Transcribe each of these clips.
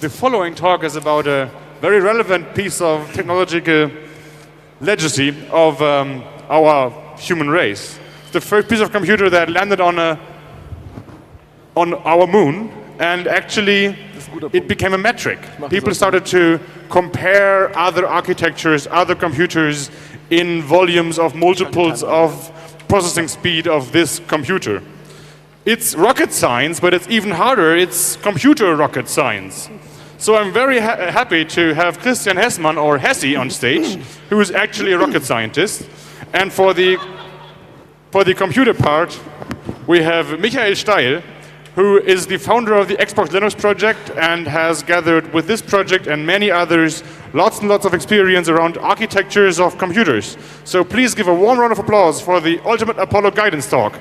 The following talk is about a very relevant piece of technological legacy of our human race. The first piece of computer that landed on our moon, and actually it became a metric. People started to compare other architectures, other computers in volumes of multiples of processing speed of this computer. It's rocket science, but it's even harder. It's computer rocket science. So I'm very happy to have Christian Hessmann, or Hessi, on stage, who is actually a rocket scientist. And for the computer part, we have Michael Steil, who is the founder of the Xbox Linux project and has gathered with this project and many others lots and lots of experience around architectures of computers. So please give a warm round of applause for the Ultimate Apollo Guidance Talk.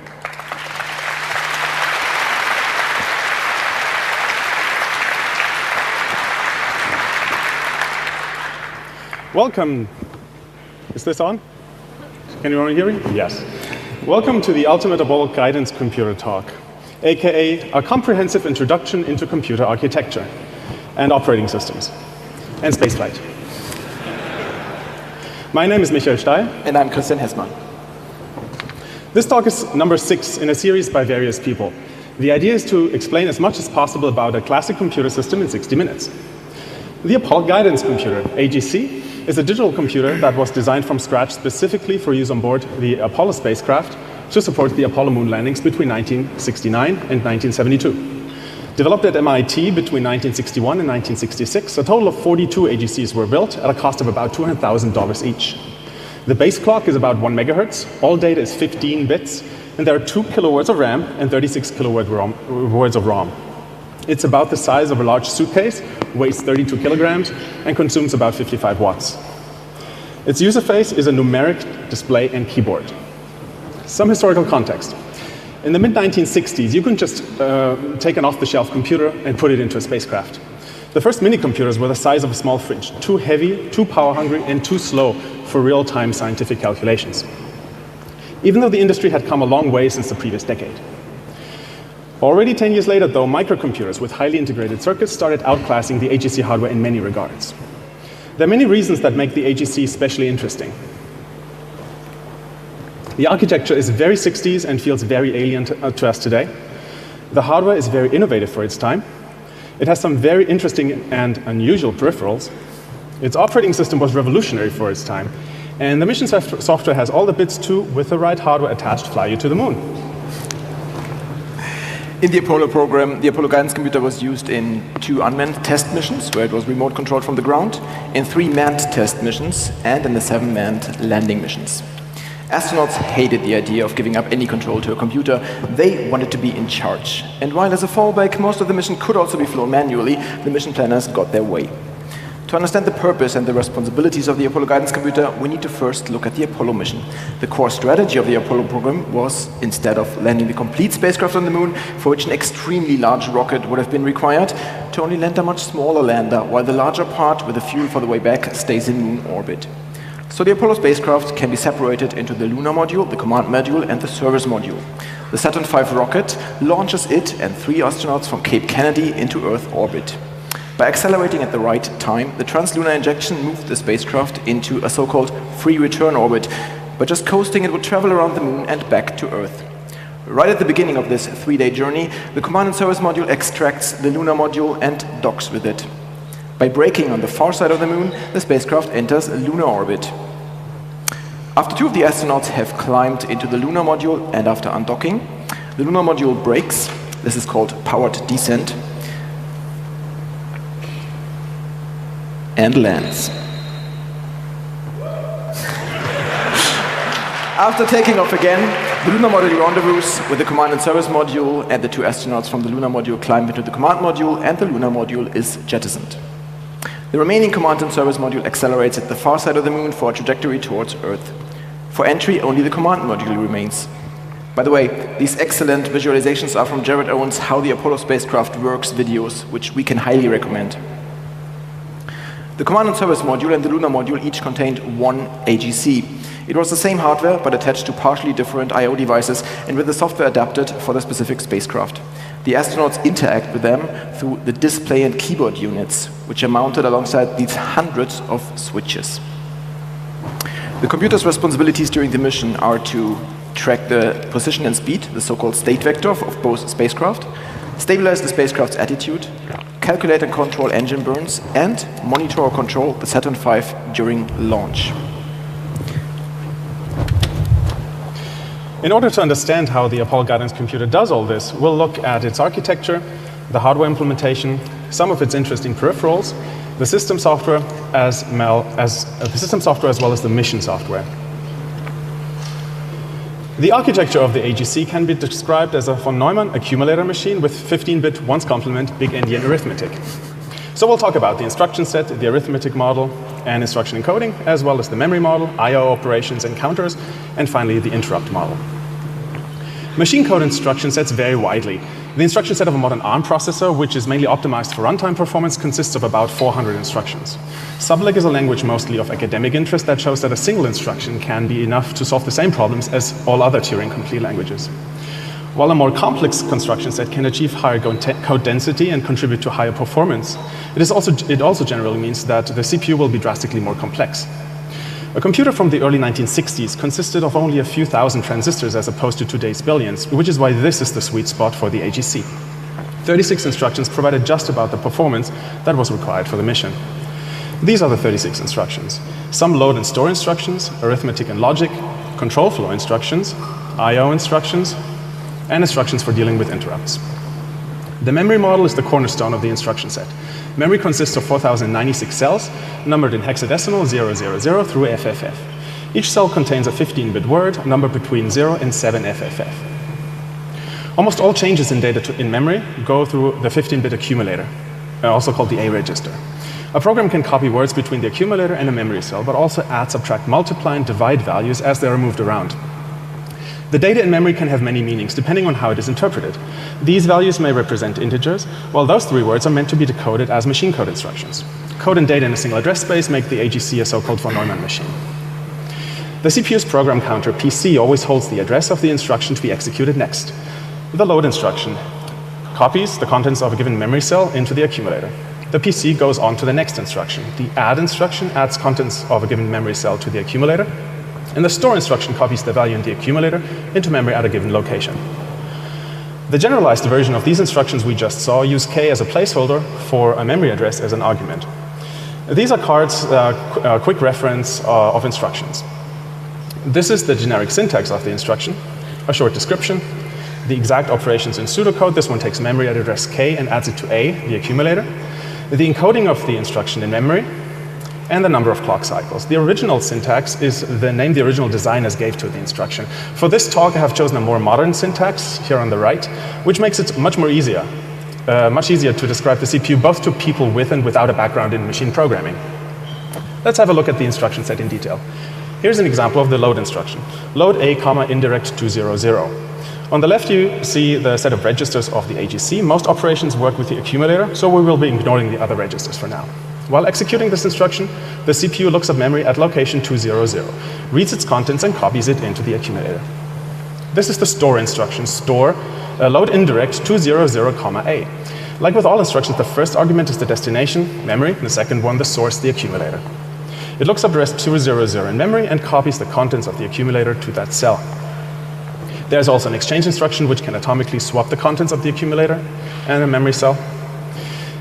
Welcome. Is this on? Can you hear me? Yes. Welcome to the Ultimate Apollo Guidance Computer Talk, aka a comprehensive introduction into computer architecture and operating systems and spaceflight. My name is Michael Steil. And I'm Christian Hessmann. This talk is number 6 in a series by various people. The idea is to explain as much as possible about a classic computer system in 60 minutes. The Apollo Guidance Computer, AGC, is a digital computer that was designed from scratch specifically for use on board the Apollo spacecraft to support the Apollo moon landings between 1969 and 1972. Developed at MIT between 1961 and 1966, a total of 42 AGCs were built at a cost of about $200,000 each. The base clock is about 1 megahertz, all data is 15 bits, and there are 2 kilowords of RAM and 36 kilowords of ROM. It's about the size of a large suitcase, weighs 32 kilograms, and consumes about 55 watts. Its user face is a numeric display and keyboard. Some historical context. In the mid-1960s, you couldn't just take an off-the-shelf computer and put it into a spacecraft. The first mini-computers were the size of a small fridge, too heavy, too power-hungry, and too slow for real-time scientific calculations. Even though the industry had come a long way since the previous decade. Already 10 years later, though, microcomputers with highly integrated circuits started outclassing the AGC hardware in many regards. There are many reasons that make the AGC especially interesting. The architecture is very 60s and feels very alien to us today. The hardware is very innovative for its time. It has some very interesting and unusual peripherals. Its operating system was revolutionary for its time. And the mission software has all the bits to, with the right hardware attached, fly you to the moon. In the Apollo program, the Apollo Guidance Computer was used in 2 unmanned test missions, where it was remote controlled from the ground, in 3 manned test missions, and in the 7 manned landing missions. Astronauts hated the idea of giving up any control to a computer. They wanted to be in charge. And while as a fallback, most of the mission could also be flown manually, the mission planners got their way. To understand the purpose and the responsibilities of the Apollo Guidance Computer, we need to first look at the Apollo mission. The core strategy of the Apollo program was, instead of landing the complete spacecraft on the moon, for which an extremely large rocket would have been required, to only land a much smaller lander, while the larger part, with the fuel for the way back, stays in moon orbit. So the Apollo spacecraft can be separated into the lunar module, the command module, and the service module. The Saturn V rocket launches it and 3 astronauts from Cape Kennedy into Earth orbit. By accelerating at the right time, the translunar injection moved the spacecraft into a so-called free return orbit. By just coasting, it would travel around the moon and back to Earth. Right at the beginning of this 3-day journey, the command and service module extracts the lunar module and docks with it. By braking on the far side of the moon, the spacecraft enters lunar orbit. After 2 of the astronauts have climbed into the lunar module and after undocking, the lunar module brakes. This is called powered descent. And lands. After taking off again, the lunar module rendezvous with the command and service module, and the 2 astronauts from the lunar module climb into the command module, and the lunar module is jettisoned. The remaining command and service module accelerates at the far side of the moon for a trajectory towards Earth. For entry, only the command module remains. By the way, these excellent visualizations are from Jared Owen's How the Apollo Spacecraft Works videos, which we can highly recommend. The command and service module and the lunar module each contained one AGC. It was the same hardware, but attached to partially different I/O devices and with the software adapted for the specific spacecraft. The astronauts interact with them through the display and keyboard units, which are mounted alongside these hundreds of switches. The computer's responsibilities during the mission are to track the position and speed, the so-called state vector of both spacecraft, stabilize the spacecraft's attitude, calculate and control engine burns, and monitor or control the Saturn V during launch. In order to understand how the Apollo guidance computer does all this, we'll look at its architecture, the hardware implementation, some of its interesting peripherals, the system software as well as the mission software. The architecture of the AGC can be described as a von Neumann accumulator machine with 15-bit ones complement big endian arithmetic. So we'll talk about the instruction set, the arithmetic model, and instruction encoding, as well as the memory model, I/O operations and counters, and finally the interrupt model. Machine code instruction sets vary widely. The instruction set of a modern ARM processor, which is mainly optimized for runtime performance, consists of about 400 instructions. Sublec is a language mostly of academic interest that shows that a single instruction can be enough to solve the same problems as all other Turing-complete languages. While a more complex construction set can achieve higher code density and contribute to higher performance, it also generally means that the CPU will be drastically more complex. A computer from the early 1960s consisted of only a few thousand transistors as opposed to today's billions, which is why this is the sweet spot for the AGC. 36 instructions provided just about the performance that was required for the mission. These are the 36 instructions. Some load and store instructions, arithmetic and logic, control flow instructions, I/O instructions, and instructions for dealing with interrupts. The memory model is the cornerstone of the instruction set. Memory consists of 4,096 cells, numbered in hexadecimal 000 through FFF. Each cell contains a 15-bit word, numbered between 0 and 7 FFF. Almost all changes in data in memory go through the 15-bit accumulator, also called the A register. A program can copy words between the accumulator and a memory cell, but also add, subtract, multiply, and divide values as they are moved around. The data in memory can have many meanings, depending on how it is interpreted. These values may represent integers, while those three words are meant to be decoded as machine code instructions. Code and data in a single address space make the AGC a so-called von Neumann machine. The CPU's program counter, PC, always holds the address of the instruction to be executed next. The load instruction copies the contents of a given memory cell into the accumulator. The PC goes on to the next instruction. The add instruction adds contents of a given memory cell to the accumulator, and the store instruction copies the value in the accumulator into memory at a given location. The generalized version of these instructions we just saw use K as a placeholder for a memory address as an argument. These are cards, a quick reference of instructions. This is the generic syntax of the instruction, a short description, the exact operations in pseudocode. This one takes memory at address K and adds it to A, the accumulator, the encoding of the instruction in memory, and the number of clock cycles. The original syntax is the name the original designers gave to the instruction. For this talk, I have chosen a more modern syntax here on the right, which makes it much easier to describe the CPU both to people with and without a background in machine programming. Let's have a look at the instruction set in detail. Here's an example of the load instruction. Load A, indirect 200. On the left, you see the set of registers of the AGC. Most operations work with the accumulator, so we will be ignoring the other registers for now. While executing this instruction, the CPU looks up memory at location 200, reads its contents, and copies it into the accumulator. This is the store instruction, load indirect 200, A. Like with all instructions, the first argument is the destination, memory, and the second one, the source, the accumulator. It looks up address 200 in memory and copies the contents of the accumulator to that cell. There's also an exchange instruction which can atomically swap the contents of the accumulator and a memory cell.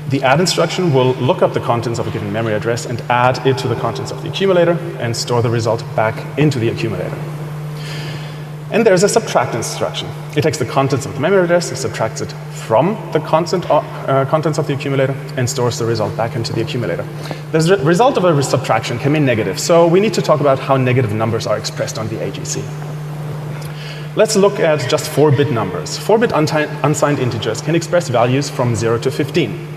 The add instruction will look up the contents of a given memory address and add it to the contents of the accumulator and store the result back into the accumulator. And there's a subtract instruction. It takes the contents of the memory address and subtracts it from the contents of the accumulator and stores the result back into the accumulator. The result of a subtraction can be negative, so we need to talk about how negative numbers are expressed on the AGC. Let's look at just 4-bit numbers. 4-bit unsigned integers can express values from 0 to 15.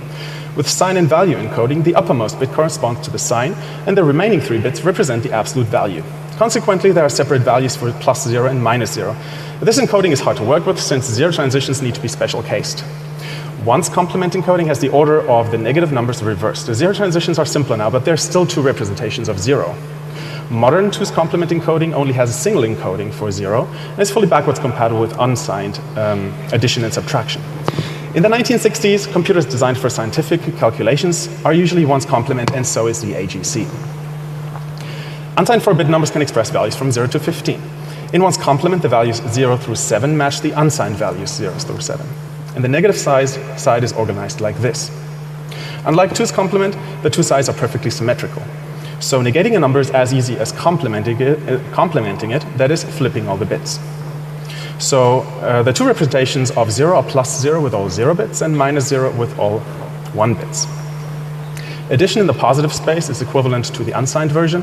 With sign and value encoding, the uppermost bit corresponds to the sign, and the remaining 3 bits represent the absolute value. Consequently, there are separate values for +0 and -0. This encoding is hard to work with since 0 transitions need to be special cased. Once complement encoding has the order of the negative numbers reversed. The zero transitions are simpler now, but there are still two representations of zero. Modern 2's complement encoding only has a single encoding for 0 and is fully backwards compatible with unsigned addition and subtraction. In the 1960s, computers designed for scientific calculations are usually once complement, and so is the AGC. Unsigned 4-bit numbers can express values from 0 to 15. In once complement, the values 0 through 7 match the unsigned values 0 through 7. And the negative side is organized like this. Unlike 2's complement, the two sides are perfectly symmetrical. So negating a number is as easy as complementing it, that is, flipping all the bits. So the two representations of 0 are plus 0 with all 0 bits and minus 0 with all 1 bits. Addition in the positive space is equivalent to the unsigned version.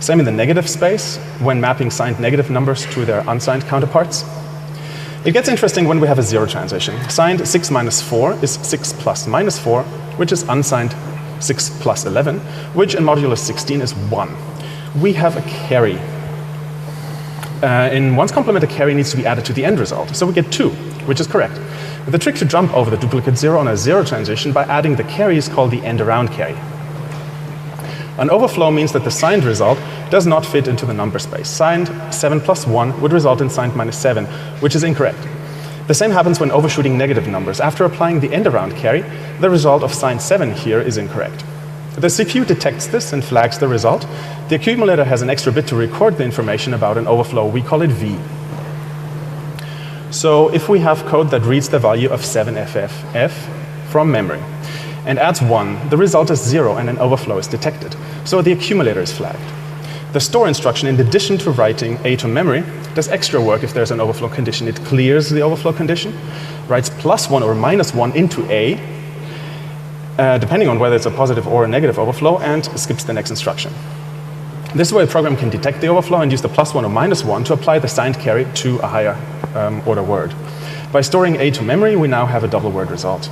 Same in the negative space, when mapping signed negative numbers to their unsigned counterparts. It gets interesting when we have a zero transition. Signed 6 minus 4 is 6 plus minus 4, which is unsigned 6 plus 11, which in modulus 16 is 1. We have a carry. In once complement, a carry needs to be added to the end result, so we get 2, which is correct. The trick to jump over the duplicate 0 on a zero transition by adding the carry is called the end-around carry. An overflow means that the signed result does not fit into the number space. Signed 7 plus 1 would result in signed minus 7, which is incorrect. The same happens when overshooting negative numbers. After applying the end-around carry, the result of signed 7 here is incorrect. The CPU detects this and flags the result. The accumulator has an extra bit to record the information about an overflow. We call it V. So if we have code that reads the value of 7FFF from memory and adds 1, the result is 0 and an overflow is detected. So the accumulator is flagged. The store instruction, in addition to writing A to memory, does extra work if there's an overflow condition. It clears the overflow condition, writes plus 1 or minus 1 into A, depending on whether it's a positive or a negative overflow, and skips the next instruction. This way a program can detect the overflow and use the plus 1 or minus 1 to apply the signed carry to a higher order word. By storing A to memory, we now have a double word result.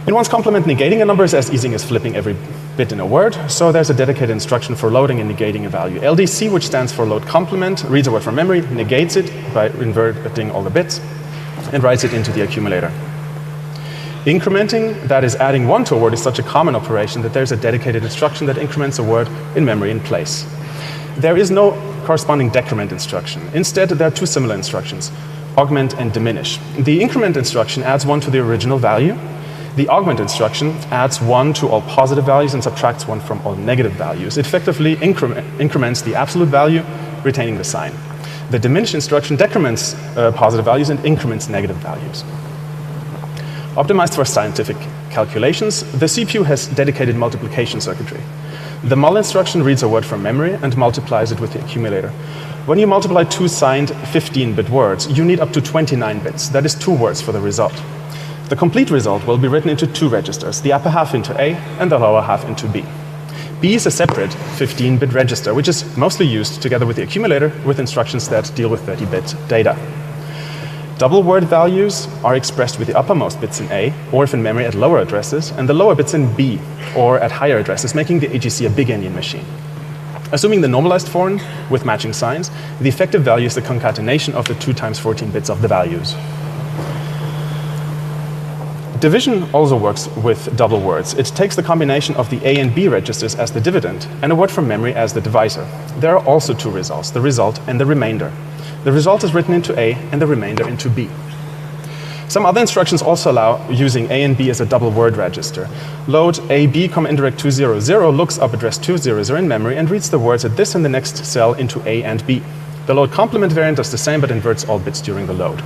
In once complement, negating a number is as easy as flipping every bit in a word, so there's a dedicated instruction for loading and negating a value. LDC, which stands for load complement, reads a word from memory, negates it by inverting all the bits, and writes it into the accumulator. Incrementing, that is adding 1 to a word, is such a common operation that there's a dedicated instruction that increments a word in memory in place. There is no corresponding decrement instruction. Instead, there are two similar instructions, augment and diminish. The increment instruction adds 1 to the original value. The augment instruction adds 1 to all positive values and subtracts 1 from all negative values. It effectively increments the absolute value, retaining the sign. The diminish instruction decrements positive values and increments negative values. Optimized for scientific calculations, the CPU has dedicated multiplication circuitry. The mul instruction reads a word from memory and multiplies it with the accumulator. When you multiply two signed 15-bit words, you need up to 29 bits. That is 2 words for the result. The complete result will be written into 2 registers, the upper half into A and the lower half into B. B is a separate 15-bit register, which is mostly used together with the accumulator with instructions that deal with 30-bit data. Double word values are expressed with the uppermost bits in A, or if in memory at lower addresses, and the lower bits in B, or at higher addresses, making the AGC a big Endian machine. Assuming the normalized form with matching signs, the effective value is the concatenation of the 2 times 14 bits of the values. Division also works with double words. It takes the combination of the A and B registers as the dividend and a word from memory as the divisor. There are also 2 results, the result and the remainder. The result is written into A and the remainder into B. Some other instructions also allow using A and B as a double word register. Load AB, indirect 200 looks up address 200 in memory and reads the words at this and the next cell into A and B. The load complement variant does the same but inverts all bits during the load.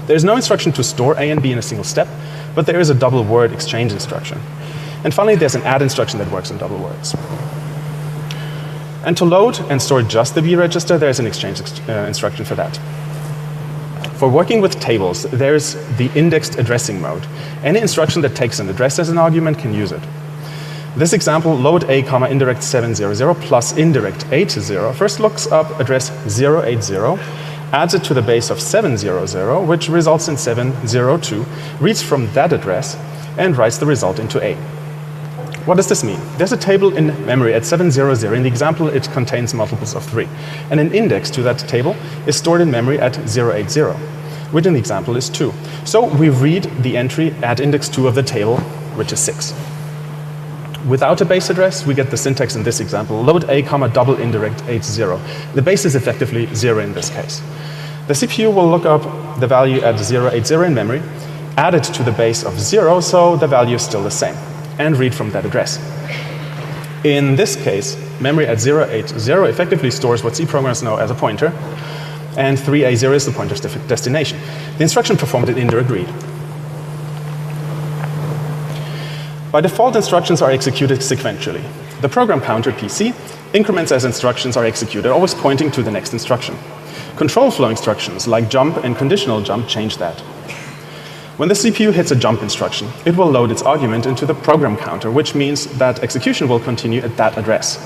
There is no instruction to store A and B in a single step, but there is a double word exchange instruction. And finally, there's an add instruction that works in double words. And to load and store just the B register, there's an exchange instruction for that. For working with tables, there's the indexed addressing mode. Any instruction that takes an address as an argument can use it. This example, load A, indirect 700 plus indirect 80, first looks up address 080, adds it to the base of 700, which results in 702, reads from that address, and writes the result into A. What does this mean? There's a table in memory at 700. In the example, it contains multiples of 3. And an index to that table is stored in memory at 080. which in the example is 2. So we read the entry at index 2 of the table, which is 6. Without a base address, we get the syntax in this example, load a comma double indirect 80. The base is effectively 0 in this case. The CPU will look up the value at 080 in memory, add it to the base of 0, so the value is still the same, and read from that address. In this case, memory at 080 effectively stores what C programmers know as a pointer, and 3A0 is the pointer's destination. The instruction performed in indirect read. By default, instructions are executed sequentially. The program counter, PC, increments as instructions are executed, always pointing to the next instruction. Control flow instructions like jump and conditional jump change that. When the CPU hits a jump instruction, it will load its argument into the program counter, which means that execution will continue at that address.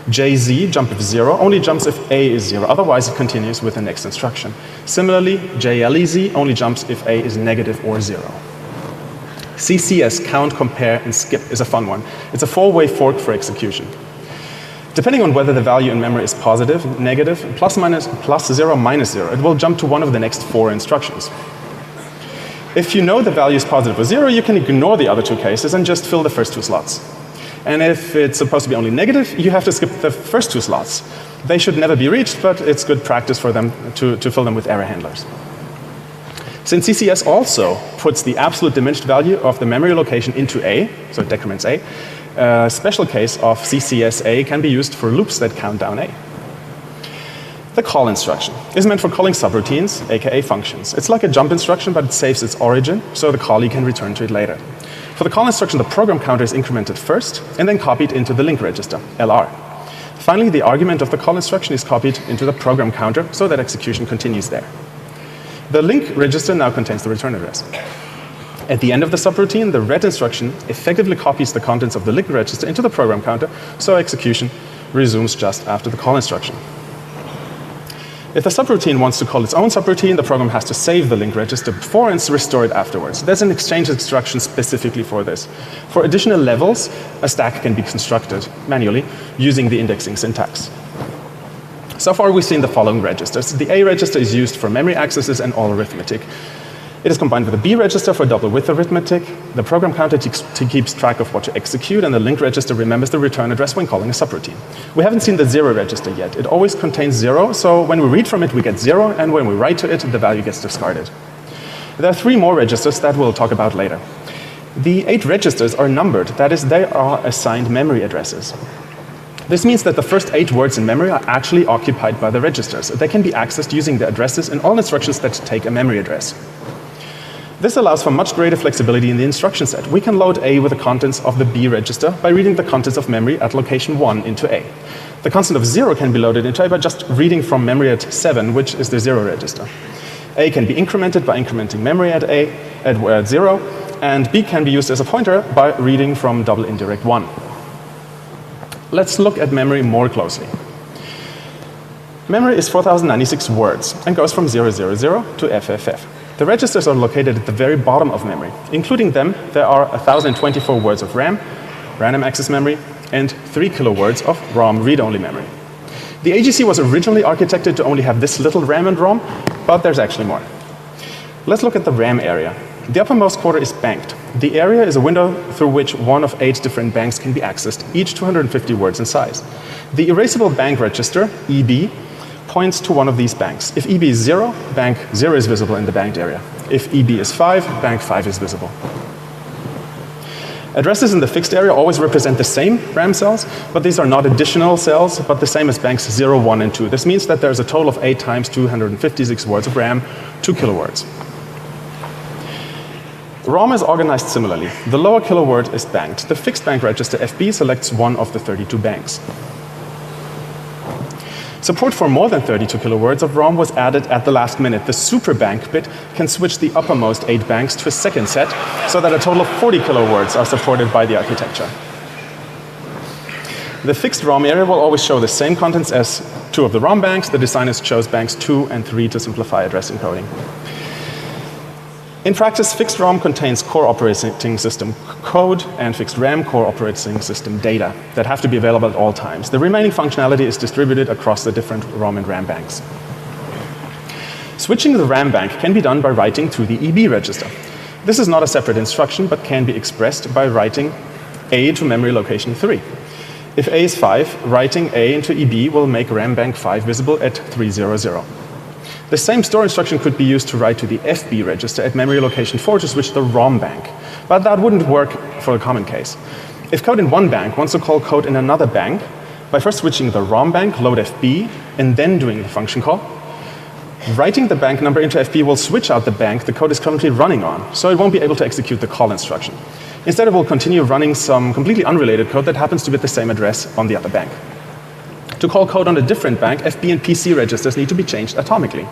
JZ, jump if 0, only jumps if A is 0, otherwise it continues with the next instruction. Similarly, JLEZ only jumps if A is negative or 0. CCS, count, compare, and skip, is a fun one. It's a 4-way fork for execution. Depending on whether the value in memory is positive, negative, plus 0, minus 0, it will jump to one of the next 4 instructions. If you know the value is positive or 0, you can ignore the other 2 cases and just fill the first 2 slots. And if it's supposed to be only negative, you have to skip the first 2 slots. They should never be reached, but it's good practice for them to fill them with error handlers. Since CCS also puts the absolute diminished value of the memory location into A, so it decrements A, a special case of CCSA can be used for loops that count down A. The call instruction is meant for calling subroutines, aka functions. It's like a jump instruction, but it saves its origin, so the callee can return to it later. For the call instruction, the program counter is incremented first and then copied into the link register, LR. Finally, the argument of the call instruction is copied into the program counter so that execution continues there. The link register now contains the return address. At the end of the subroutine, the read instruction effectively copies the contents of the link register into the program counter, so execution resumes just after the call instruction. If the subroutine wants to call its own subroutine, the program has to save the link register before and restore it afterwards. There's an exchange instruction specifically for this. For additional levels, a stack can be constructed manually using the indexing syntax. So far, we've seen the following registers. The A register is used for memory accesses and all arithmetic. It is combined with the B register for double width arithmetic. The program counter keeps track of what to execute, and the link register remembers the return address when calling a subroutine. We haven't seen the 0 register yet. It always contains 0, so when we read from it, we get 0, and when we write to it, the value gets discarded. There are 3 more registers that we'll talk about later. The 8 registers are numbered. That is, they are assigned memory addresses. This means that the first 8 words in memory are actually occupied by the registers. They can be accessed using the addresses in all instructions that take a memory address. This allows for much greater flexibility in the instruction set. We can load A with the contents of the B register by reading the contents of memory at location 1 into A. The constant of 0 can be loaded into A by just reading from memory at 7, which is the 0 register. A can be incremented by incrementing memory at A at 0, and B can be used as a pointer by reading from double indirect 1. Let's look at memory more closely. Memory is 4,096 words and goes from 000 to FFF. The registers are located at the very bottom of memory. Including them, there are 1,024 words of RAM, random access memory, and 3 kilowords of ROM read-only memory. The AGC was originally architected to only have this little RAM and ROM, but there's actually more. Let's look at the RAM area. The uppermost quarter is banked. The area is a window through which one of 8 different banks can be accessed, each 250 words in size. The erasable bank register, EB, points to one of these banks. If EB is 0, bank 0 is visible in the banked area. If EB is 5, bank 5 is visible. Addresses in the fixed area always represent the same RAM cells, but these are not additional cells, but the same as banks 0, 1, and 2. This means that there's a total of 8 times 256 words of RAM, 2 kilowords. ROM is organized similarly. The lower kiloword is banked. The fixed bank register FB selects one of the 32 banks. Support for more than 32 kilowords of ROM was added at the last minute. The super bank bit can switch the uppermost 8 banks to a second set, so that a total of 40 kilowords are supported by the architecture. The fixed ROM area will always show the same contents as 2 of the ROM banks. The designers chose banks 2 and 3 to simplify address encoding. In practice, fixed ROM contains core operating system code and fixed RAM core operating system data that have to be available at all times. The remaining functionality is distributed across the different ROM and RAM banks. Switching the RAM bank can be done by writing to the EB register. This is not a separate instruction, but can be expressed by writing A to memory location 3. If A is 5, writing A into EB will make RAM bank 5 visible at 300. The same store instruction could be used to write to the FB register at memory location 4 to switch the ROM bank, but that wouldn't work for a common case. If code in one bank wants to call code in another bank, by first switching the ROM bank, load FB, and then doing the function call, writing the bank number into FB will switch out the bank the code is currently running on, so it won't be able to execute the call instruction. Instead, it will continue running some completely unrelated code that happens to be at the same address on the other bank. To call code on a different bank, FB and PC registers need to be changed atomically.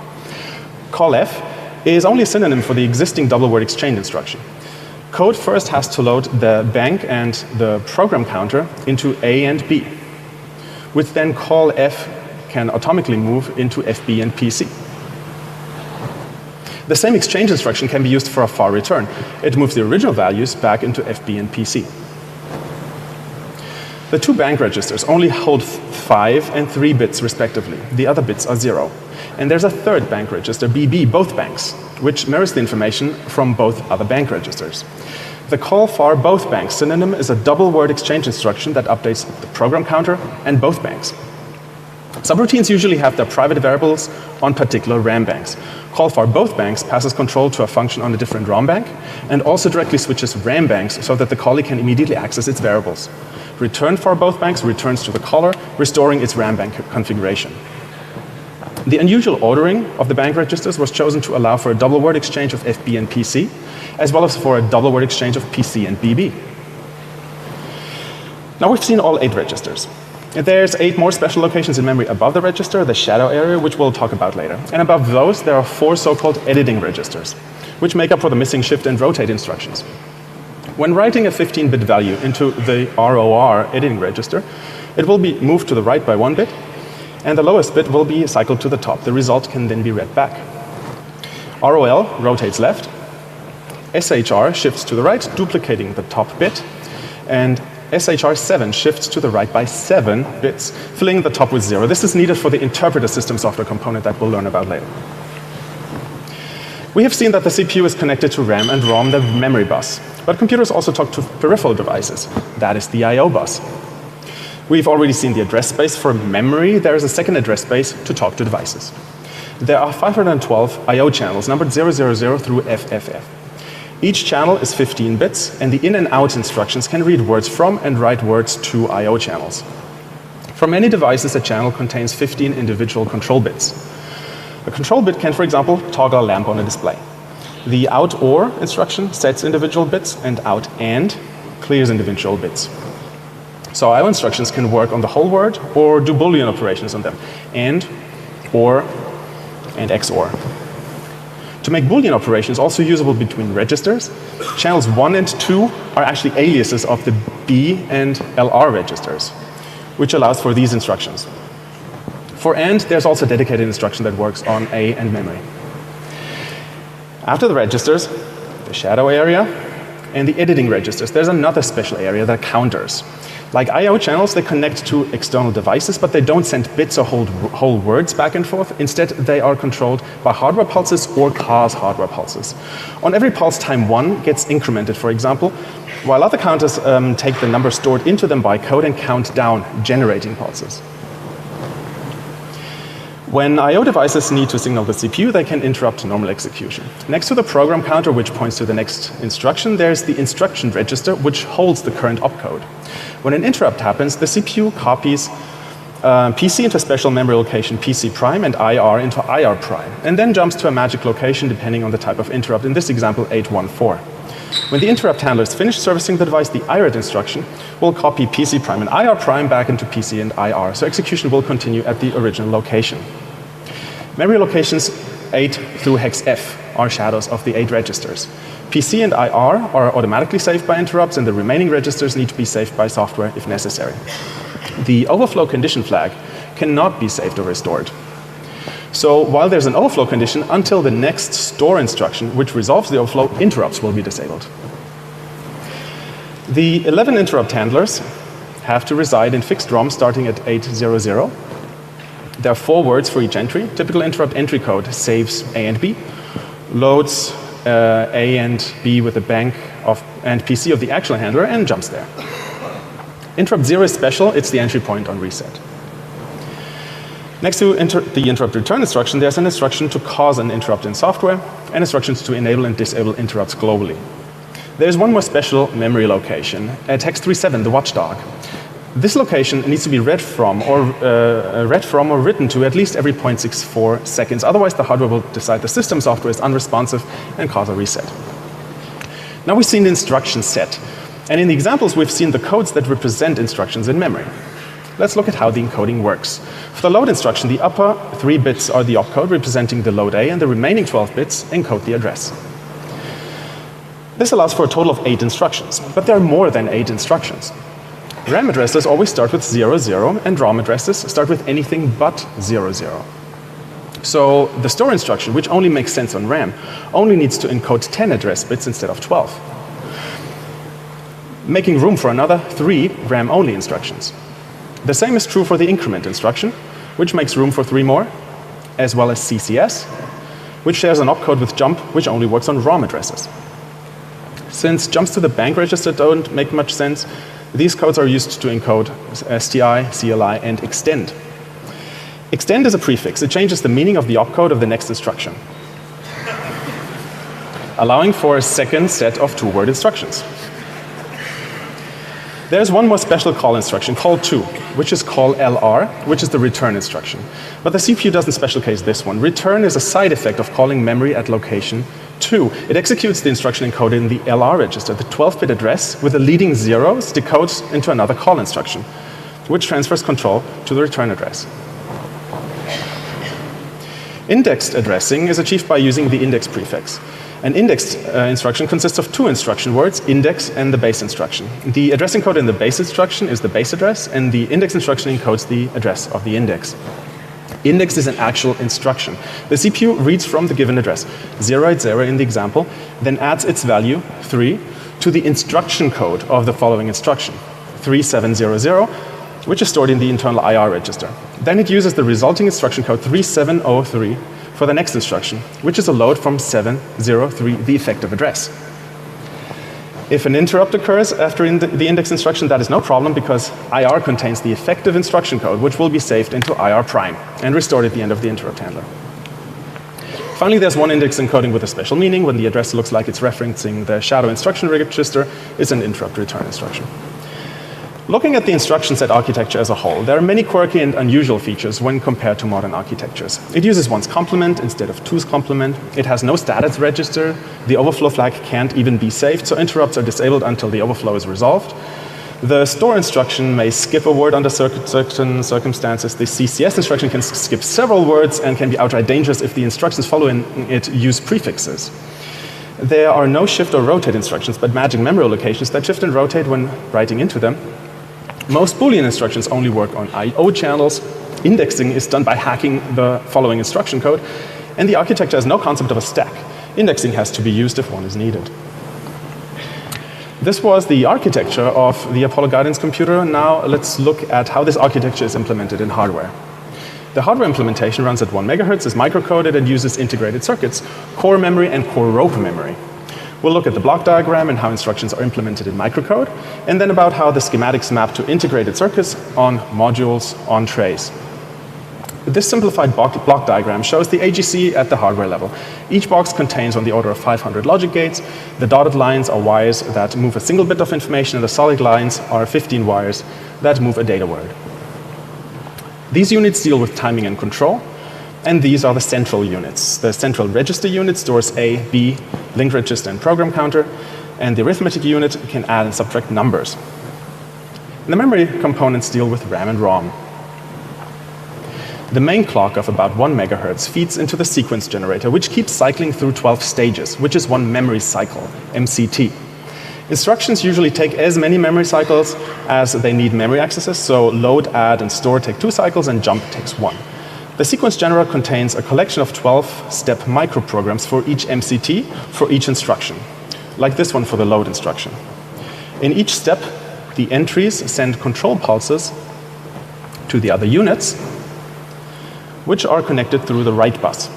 CallF is only a synonym for the existing double word exchange instruction. Code first has to load the bank and the program counter into A and B, which then CallF can atomically move into FB and PC. The same exchange instruction can be used for a far return. It moves the original values back into FB and PC. The two bank registers only hold 5 and 3 bits respectively. The other bits are 0. And there's a third bank register, BB, both banks, which mirrors the information from both other bank registers. The call for both banks synonym is a double word exchange instruction that updates the program counter and both banks. Subroutines usually have their private variables on particular RAM banks. Call for both banks passes control to a function on a different ROM bank and also directly switches RAM banks so that the callee can immediately access its variables. Return for both banks returns to the caller, restoring its RAM bank configuration. The unusual ordering of the bank registers was chosen to allow for a double word exchange of FB and PC, as well as for a double word exchange of PC and BB. Now we've seen all 8 registers. There's 8 more special locations in memory above the register, the shadow area, which we'll talk about later. And above those, there are 4 so-called editing registers, which make up for the missing shift and rotate instructions. When writing a 15-bit value into the ROR editing register, it will be moved to the right by 1 bit, and the lowest bit will be cycled to the top. The result can then be read back. ROL rotates left, SHR shifts to the right, duplicating the top bit, and SHR7 shifts to the right by 7 bits, filling the top with 0. This is needed for the interpreter system software component that we'll learn about later. We have seen that the CPU is connected to RAM and ROM, the memory bus. But computers also talk to peripheral devices. That is the I/O bus. We've already seen the address space for memory. There is a second address space to talk to devices. There are 512 I/O channels numbered 000 through FFF. Each channel is 15 bits, and the in and out instructions can read words from and write words to I/O channels. For many devices, a channel contains 15 individual control bits. A control bit can, for example, toggle a lamp on a display. The out/or instruction sets individual bits, and out and clears individual bits. So I/O instructions can work on the whole word or do Boolean operations on them, and, or, and XOR. To make Boolean operations also usable between registers, channels 1 and 2 are actually aliases of the B and LR registers, which allows for these instructions. For AND, there's also a dedicated instruction that works on A and memory. After the registers, the shadow area, and the editing registers, there's another special area, the counters. Like I/O channels, they connect to external devices, but they don't send bits or whole words back and forth. Instead, they are controlled by hardware pulses or cars hardware pulses. On every pulse, time 1 gets incremented, for example, while other counters take the number stored into them by code and count down, generating pulses. When I/O devices need to signal the CPU, they can interrupt normal execution. Next to the program counter, which points to the next instruction, there's the instruction register, which holds the current opcode. When an interrupt happens, the CPU copies PC into a special memory location PC prime and IR into IR prime, and then jumps to a magic location depending on the type of interrupt, in this example 814. When the interrupt handler is finished servicing the device, the IRET instruction will copy PC prime and IR prime back into PC and IR, so execution will continue at the original location. Memory locations 8 through hex F are shadows of the 8 registers. PC and IR are automatically saved by interrupts, and the remaining registers need to be saved by software if necessary. The overflow condition flag cannot be saved or restored. So while there's an overflow condition, until the next store instruction, which resolves the overflow, interrupts will be disabled. The 11 interrupt handlers have to reside in fixed ROM starting at 800. There are 4 words for each entry. Typical interrupt entry code saves A and B, loads A and B with the bank and PC of the actual handler, and jumps there. Interrupt 0 is special. It's the entry point on reset. Next to the interrupt return instruction, there's an instruction to cause an interrupt in software and instructions to enable and disable interrupts globally. There's one more special memory location, at hex 37, the watchdog. This location needs to be read from or written to at least every 0.64 seconds. Otherwise, the hardware will decide the system software is unresponsive and cause a reset. Now we've seen the instruction set. And in the examples, we've seen the codes that represent instructions in memory. Let's look at how the encoding works. For the load instruction, the upper 3 bits are the opcode representing the load A, and the remaining 12 bits encode the address. This allows for a total of 8 instructions, but there are more than 8 instructions. RAM addresses always start with 00, and ROM addresses start with anything but 00. So the store instruction, which only makes sense on RAM, only needs to encode 10 address bits instead of 12, making room for another 3 RAM-only instructions. The same is true for the increment instruction, which makes room for 3 more, as well as CCS, which shares an opcode with jump, which only works on ROM addresses. Since jumps to the bank register don't make much sense, these codes are used to encode STI, CLI, and extend. Extend is a prefix. It changes the meaning of the opcode of the next instruction, allowing for a second set of 2-word instructions. There's one more special call instruction, call to, which is call LR, which is the return instruction. But the CPU doesn't special case this one. Return is a side effect of calling memory at location 2. It executes the instruction encoded in the LR register. The 12-bit address with the leading zeros decodes into another call instruction, which transfers control to the return address. Indexed addressing is achieved by using the index prefix. An indexed instruction consists of 2 instruction words, index and the base instruction. The address encoded in the base instruction is the base address, and the index instruction encodes the address of the index. Index is an actual instruction. The CPU reads from the given address, 080 in the example, then adds its value, 3, to the instruction code of the following instruction, 3700, which is stored in the internal IR register. Then it uses the resulting instruction code 3703 for the next instruction, which is a load from 703, the effective address. If an interrupt occurs after the index instruction, that is no problem because IR contains the effective instruction code, which will be saved into IR prime and restored at the end of the interrupt handler. Finally, there's one index encoding with a special meaning. When the address looks like it's referencing the shadow instruction register, it's an interrupt return instruction. Looking at the instruction set architecture as a whole, there are many quirky and unusual features when compared to modern architectures. It uses 1's complement instead of 2's complement. It has no status register. The overflow flag can't even be saved, so interrupts are disabled until the overflow is resolved. The store instruction may skip a word under certain circumstances. The CCS instruction can skip several words and can be outright dangerous if the instructions following it use prefixes. There are no shift or rotate instructions, but magic memory locations that shift and rotate when writing into them. Most Boolean instructions only work on I/O channels. Indexing is done by hacking the following instruction code, and the architecture has no concept of a stack. Indexing has to be used if one is needed. This was the architecture of the Apollo Guidance Computer. Now let's look at how this architecture is implemented in hardware. The hardware implementation runs at 1 MHz, is microcoded, and uses integrated circuits, core memory, and core rope memory. We'll look at the block diagram and how instructions are implemented in microcode, and then about how the schematics map to integrated circuits on modules on trays. This simplified block diagram shows the AGC at the hardware level. Each box contains on the order of 500 logic gates. The dotted lines are wires that move a single bit of information, and the solid lines are 15 wires that move a data word. These units deal with timing and control. And these are the central units. The central register unit stores A, B, link register, and program counter. And the arithmetic unit can add and subtract numbers. And the memory components deal with RAM and ROM. The main clock of about 1 MHz feeds into the sequence generator, which keeps cycling through 12 stages, which is 1 memory cycle, MCT. Instructions usually take as many memory cycles as they need memory accesses, so load, add, and store take 2 cycles, and jump takes 1. The sequence generator contains a collection of 12-step microprograms for each MCT for each instruction, like this one for the load instruction. In each step, the entries send control pulses to the other units, which are connected through the write bus.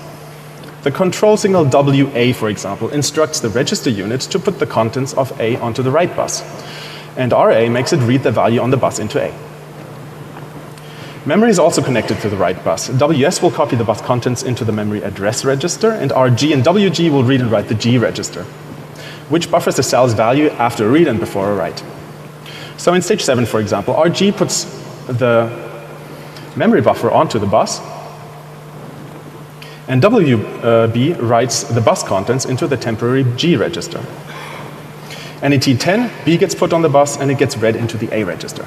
The control signal WA, for example, instructs the register unit to put the contents of A onto the write bus, and RA makes it read the value on the bus into A. Memory is also connected to the write bus. WS will copy the bus contents into the memory address register, and RG and WG will read and write the G register, which buffers the cell's value after a read and before a write. So in stage 7, for example, RG puts the memory buffer onto the bus, and WB writes the bus contents into the temporary G register. And in T10, B gets put on the bus and it gets read into the A register.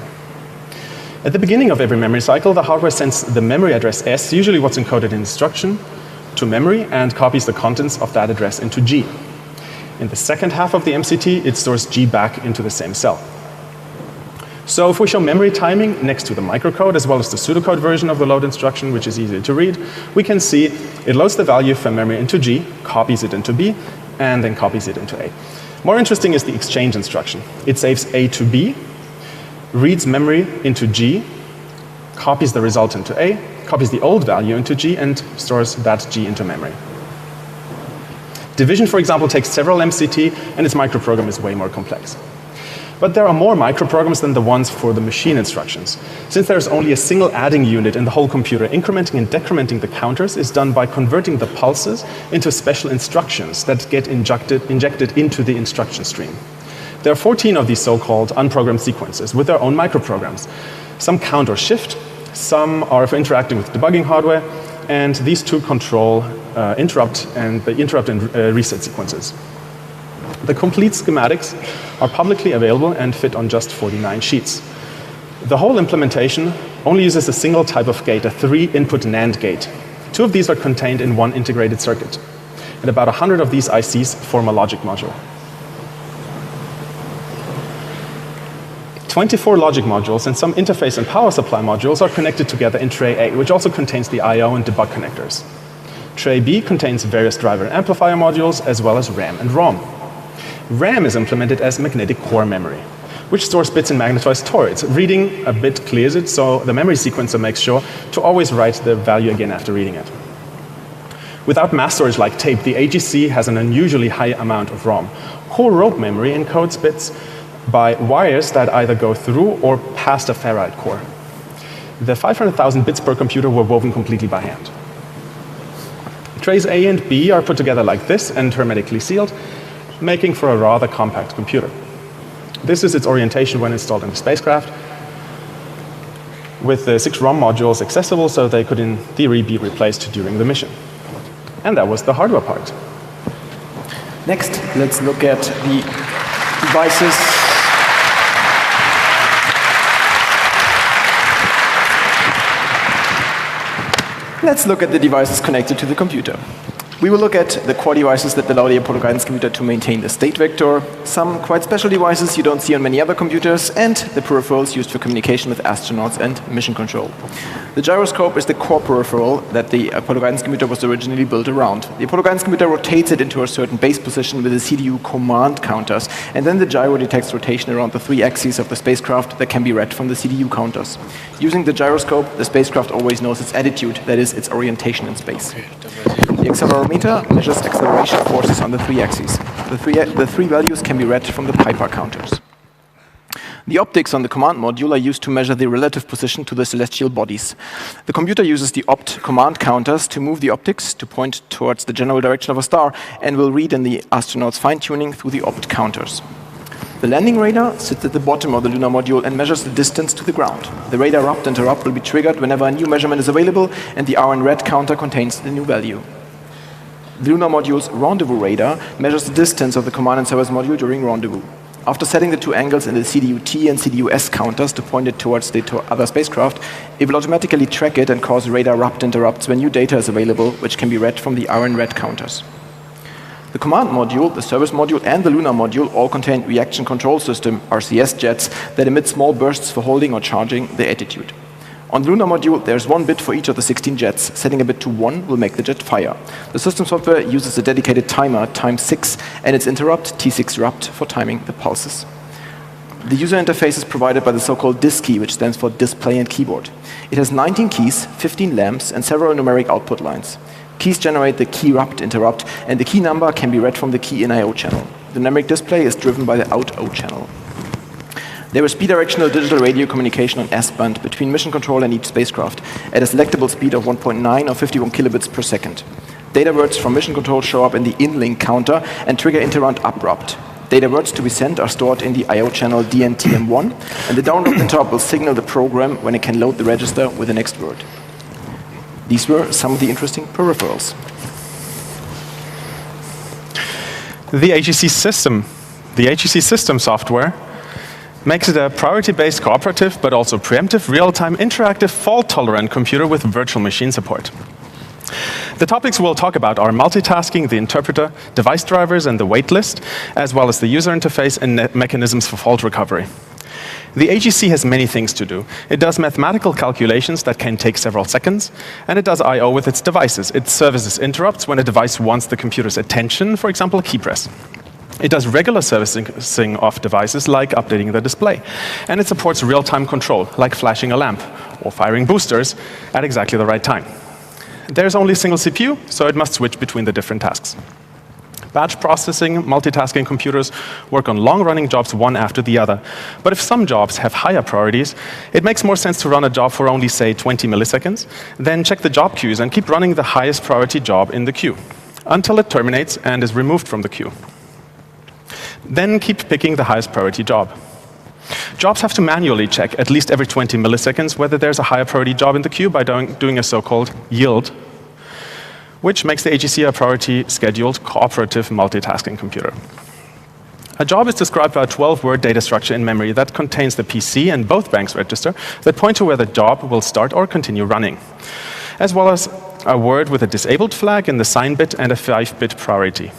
At the beginning of every memory cycle, the hardware sends the memory address S, usually what's encoded in instruction, to memory and copies the contents of that address into G. In the second half of the MCT, it stores G back into the same cell. So if we show memory timing next to the microcode as well as the pseudocode version of the load instruction, which is easy to read, we can see it loads the value from memory into G, copies it into B, and then copies it into A. More interesting is the exchange instruction. It saves A to B, reads memory into G, copies the result into A, copies the old value into G, and stores that G into memory. Division, for example, takes several MCT, and its microprogram is way more complex. But there are more microprograms than the ones for the machine instructions. Since there's only a single adding unit in the whole computer, incrementing and decrementing the counters is done by converting the pulses into special instructions that get injected into the instruction stream. There are 14 of these so-called unprogrammed sequences with their own microprograms. Some count or shift, some are for interacting with debugging hardware, and these two control interrupt and reset sequences. The complete schematics are publicly available and fit on just 49 sheets. The whole implementation only uses a single type of gate, a 3-input NAND gate. 2 of these are contained in one integrated circuit, and about 100 of these ICs form a logic module. 24 logic modules and some interface and power supply modules are connected together in tray A, which also contains the I/O and debug connectors. Tray B contains various driver and amplifier modules, as well as RAM and ROM. RAM is implemented as magnetic core memory, which stores bits in magnetized toroids. Reading a bit clears it, so the memory sequencer makes sure to always write the value again after reading it. Without mass storage like tape, the AGC has an unusually high amount of ROM. Core rope memory encodes bits by wires that either go through or past a ferrite core. The 500,000 bits per computer were woven completely by hand. Trays A and B are put together like this and hermetically sealed, making for a rather compact computer. This is its orientation when installed in the spacecraft, with the 6 ROM modules accessible so they could in theory be replaced during the mission. And that was the hardware part. Next, let's look at the devices. Let's look at the devices connected to the computer. We will look at the core devices that allow the Apollo guidance computer to maintain the state vector, some quite special devices you don't see on many other computers, and the peripherals used for communication with astronauts and mission control. The gyroscope is the core peripheral that the Apollo guidance computer was originally built around. The Apollo guidance computer rotates it into a certain base position with the CDU command counters, and then the gyro detects rotation around the 3 axes of the spacecraft that can be read from the CDU counters. Using the gyroscope, the spacecraft always knows its attitude, that is, its orientation in space. The accelerometer measures acceleration forces on the 3 axes. The three values can be read from the Piper counters. The optics on the command module are used to measure the relative position to the celestial bodies. The computer uses the opt command counters to move the optics to point towards the general direction of a star, and will read in the astronaut's fine-tuning through the opt counters. The landing radar sits at the bottom of the lunar module and measures the distance to the ground. The radar opt interrupt will be triggered whenever a new measurement is available, and the RN red counter contains the new value. The lunar module's rendezvous radar measures the distance of the command and service module during rendezvous. After setting the 2 angles in the CDU-T and CDU-S counters to point it towards the other spacecraft, it will automatically track it and cause radar opt interrupts when new data is available, which can be read from the RN red counters. The command module, the service module, and the lunar module all contain reaction control system, RCS jets, that emit small bursts for holding or charging the attitude. On the lunar module, there's 1 bit for each of the 16 jets. Setting a bit to 1 will make the jet fire. The system software uses a dedicated timer, time 6, and its interrupt, T6 rupt, for timing the pulses. The user interface is provided by the so-called DIS key, which stands for Display and Keyboard. It has 19 keys, 15 lamps, and several numeric output lines. Keys generate the keyrupt interrupt, and the key number can be read from the key in I/O channel. The numeric display is driven by the out/O channel. There is bidirectional digital radio communication on S-band between mission control and each spacecraft at a selectable speed of 1.9 or 51 kilobits per second. Data words from mission control show up in the in-link counter and trigger interrupt abrupt. Data words to be sent are stored in the I/O channel DNTM1, and the download interrupt will signal the program when it can load the register with the next word. These were some of the interesting peripherals. The HEC system software makes it a priority-based cooperative, but also preemptive, real-time, interactive, fault-tolerant computer with virtual machine support. The topics we'll talk about are multitasking, the interpreter, device drivers, and the waitlist, as well as the user interface and mechanisms for fault recovery. The HEC has many things to do. It does mathematical calculations that can take several seconds, and it does I/O with its devices. It services interrupts when a device wants the computer's attention, for example, a key press. It does regular servicing of devices, like updating the display. And it supports real-time control, like flashing a lamp or firing boosters at exactly the right time. There's only a single CPU, so it must switch between the different tasks. Batch processing, multitasking computers work on long-running jobs one after the other. But if some jobs have higher priorities, it makes more sense to run a job for only, say, 20 milliseconds, then check the job queues and keep running the highest priority job in the queue until it terminates and is removed from the queue. Then keep picking the highest priority job. Jobs have to manually check at least every 20 milliseconds whether there's a higher priority job in the queue by doing a so-called yield, which makes the HEC a priority scheduled cooperative multitasking computer. A job is described by a 12-word data structure in memory that contains the PC and both banks register that point to where the job will start or continue running, as well as a word with a disabled flag in the sign bit and a 5-bit priority.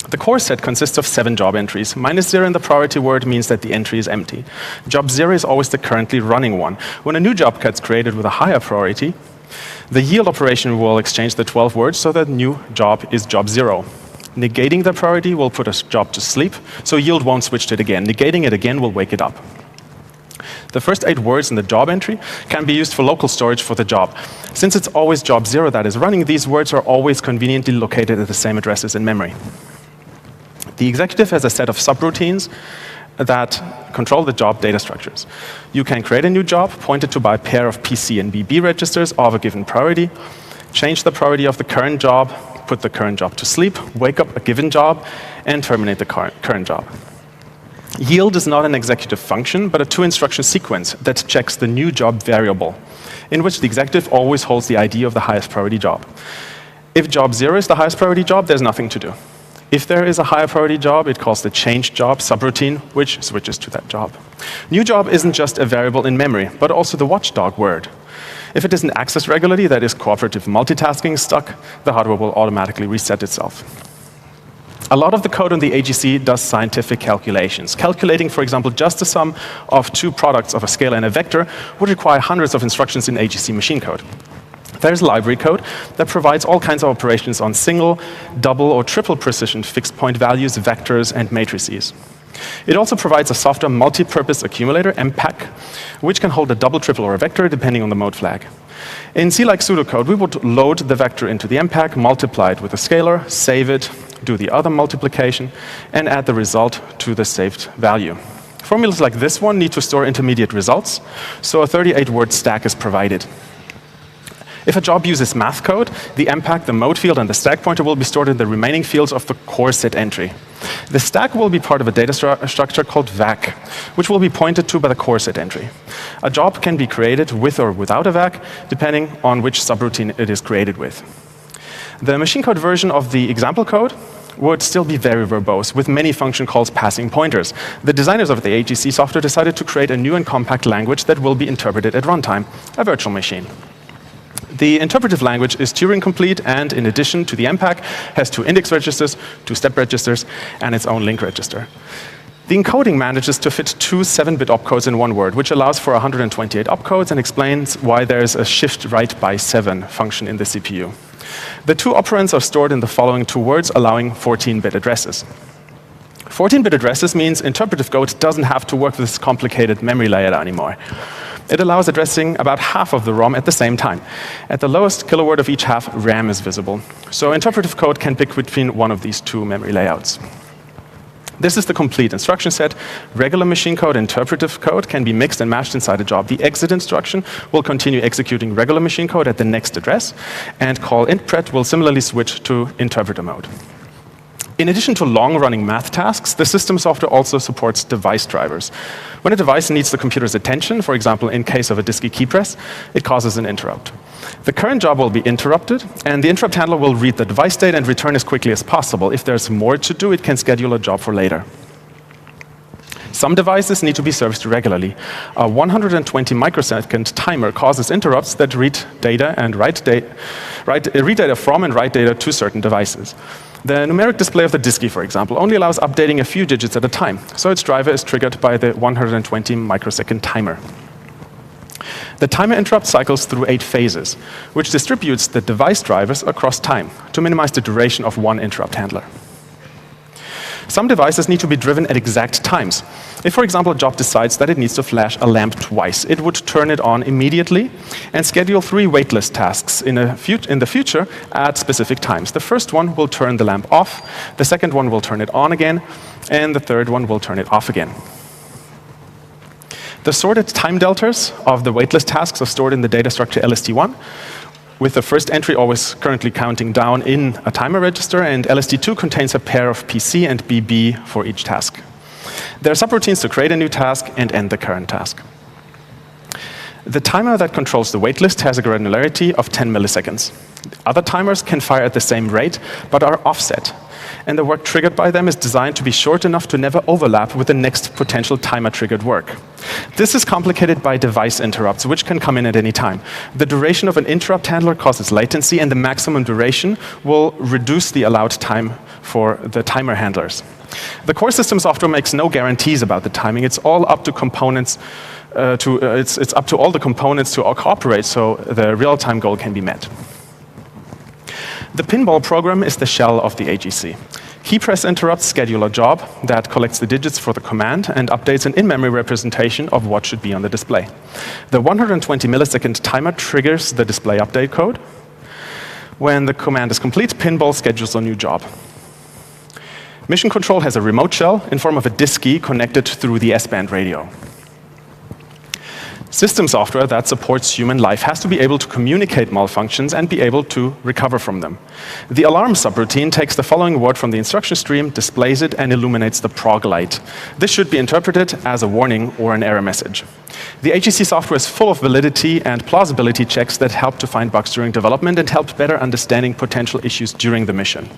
The core set consists of 7 job entries. -0 in the priority word means that the entry is empty. Job 0 is always the currently running one. When a new job gets created with a higher priority, the yield operation will exchange the 12 words so that new job is job 0. Negating the priority will put a job to sleep, so yield won't switch to it again. Negating it again will wake it up. The first 8 words in the job entry can be used for local storage for the job. Since it's always job 0 that is running, these words are always conveniently located at the same addresses in memory. The executive has a set of subroutines that control the job data structures. You can create a new job pointed to by a pair of PC and BB registers of a given priority, change the priority of the current job, put the current job to sleep, wake up a given job, and terminate the current job. Yield is not an executive function, but a 2-instruction sequence that checks the new job variable, in which the executive always holds the ID of the highest priority job. If job 0 is the highest priority job, there's nothing to do. If there is a higher priority job, it calls the change job subroutine, which switches to that job. New job isn't just a variable in memory, but also the watchdog word. If it isn't accessed regularly, that is cooperative multitasking stuck, the hardware will automatically reset itself. A lot of the code on the HEC does scientific calculations. Calculating, for example, just the sum of 2 products of a scalar and a vector would require hundreds of instructions in HEC machine code. There's library code that provides all kinds of operations on single, double, or triple precision fixed point values, vectors, and matrices. It also provides a software multi-purpose accumulator, MPAC, which can hold a double, triple, or a vector depending on the mode flag. In C-like pseudocode, we would load the vector into the MPAC, multiply it with a scalar, save it, do the other multiplication, and add the result to the saved value. Formulas like this one need to store intermediate results, so a 38-word stack is provided. If a job uses math code, the MPAC, the mode field, and the stack pointer will be stored in the remaining fields of the core set entry. The stack will be part of a data structure called VAC, which will be pointed to by the core set entry. A job can be created with or without a VAC, depending on which subroutine it is created with. The machine code version of the example code would still be very verbose, with many function calls passing pointers. The designers of the HEC software decided to create a new and compact language that will be interpreted at runtime, a virtual machine. The interpretive language is Turing complete, and in addition to the MPAC, has 2 index registers, 2 step registers, and its own link register. The encoding manages to fit 2 7-bit opcodes in one word, which allows for 128 opcodes and explains why there's a shift right by 7 function in the CPU. The 2 operands are stored in the following 2 words, allowing 14-bit addresses. 14-bit addresses means interpretive code doesn't have to work with this complicated memory layout anymore. It allows addressing about half of the ROM at the same time. At the lowest kiloword of each half, RAM is visible. So interpretive code can pick between one of these two memory layouts. This is the complete instruction set. Regular machine code and interpretive code can be mixed and matched inside a job. The exit instruction will continue executing regular machine code at the next address, and call intpret will similarly switch to interpreter mode. In addition to long-running math tasks, the system software also supports device drivers. When a device needs the computer's attention, for example, in case of a DSKY key press, it causes an interrupt. The current job will be interrupted, and the interrupt handler will read the device state and return as quickly as possible. If there's more to do, it can schedule a job for later. Some devices need to be serviced regularly. A 120 microsecond timer causes interrupts that read data and read data from and write data to certain devices. The numeric display of the DSKY, for example, only allows updating a few digits at a time, so its driver is triggered by the 120 microsecond timer. The timer interrupt cycles through 8 phases, which distributes the device drivers across time to minimize the duration of one interrupt handler. Some devices need to be driven at exact times. If, for example, a job decides that it needs to flash a lamp twice, it would turn it on immediately and schedule 3 waitlist tasks in the future at specific times. The first one will turn the lamp off, the second one will turn it on again, and the third one will turn it off again. The sorted time deltas of the waitlist tasks are stored in the data structure LST1, with the first entry always currently counting down in a timer register, and LST2 contains a pair of PC and BB for each task. There are subroutines to create a new task and end the current task. The timer that controls the waitlist has a granularity of 10 milliseconds. Other timers can fire at the same rate, but are offset, and the work triggered by them is designed to be short enough to never overlap with the next potential timer-triggered work. This is complicated by device interrupts, which can come in at any time. The duration of an interrupt handler causes latency, and the maximum duration will reduce the allowed time for the timer handlers. The core system software makes no guarantees about the timing. It's all up to components. It's up to all the components to cooperate so the real-time goal can be met. The pinball program is the shell of the AGC. Key press interrupts schedule a job that collects the digits for the command and updates an in-memory representation of what should be on the display. The 120 millisecond timer triggers the display update code. When the command is complete, pinball schedules a new job. Mission Control has a remote shell in form of a DSKY connected through the S-band radio. System software that supports human life has to be able to communicate malfunctions and be able to recover from them. The alarm subroutine takes the following word from the instruction stream, displays it, and illuminates the prog light. This should be interpreted as a warning or an error message. The AGC software is full of validity and plausibility checks that help to find bugs during development and help better understanding potential issues during the mission.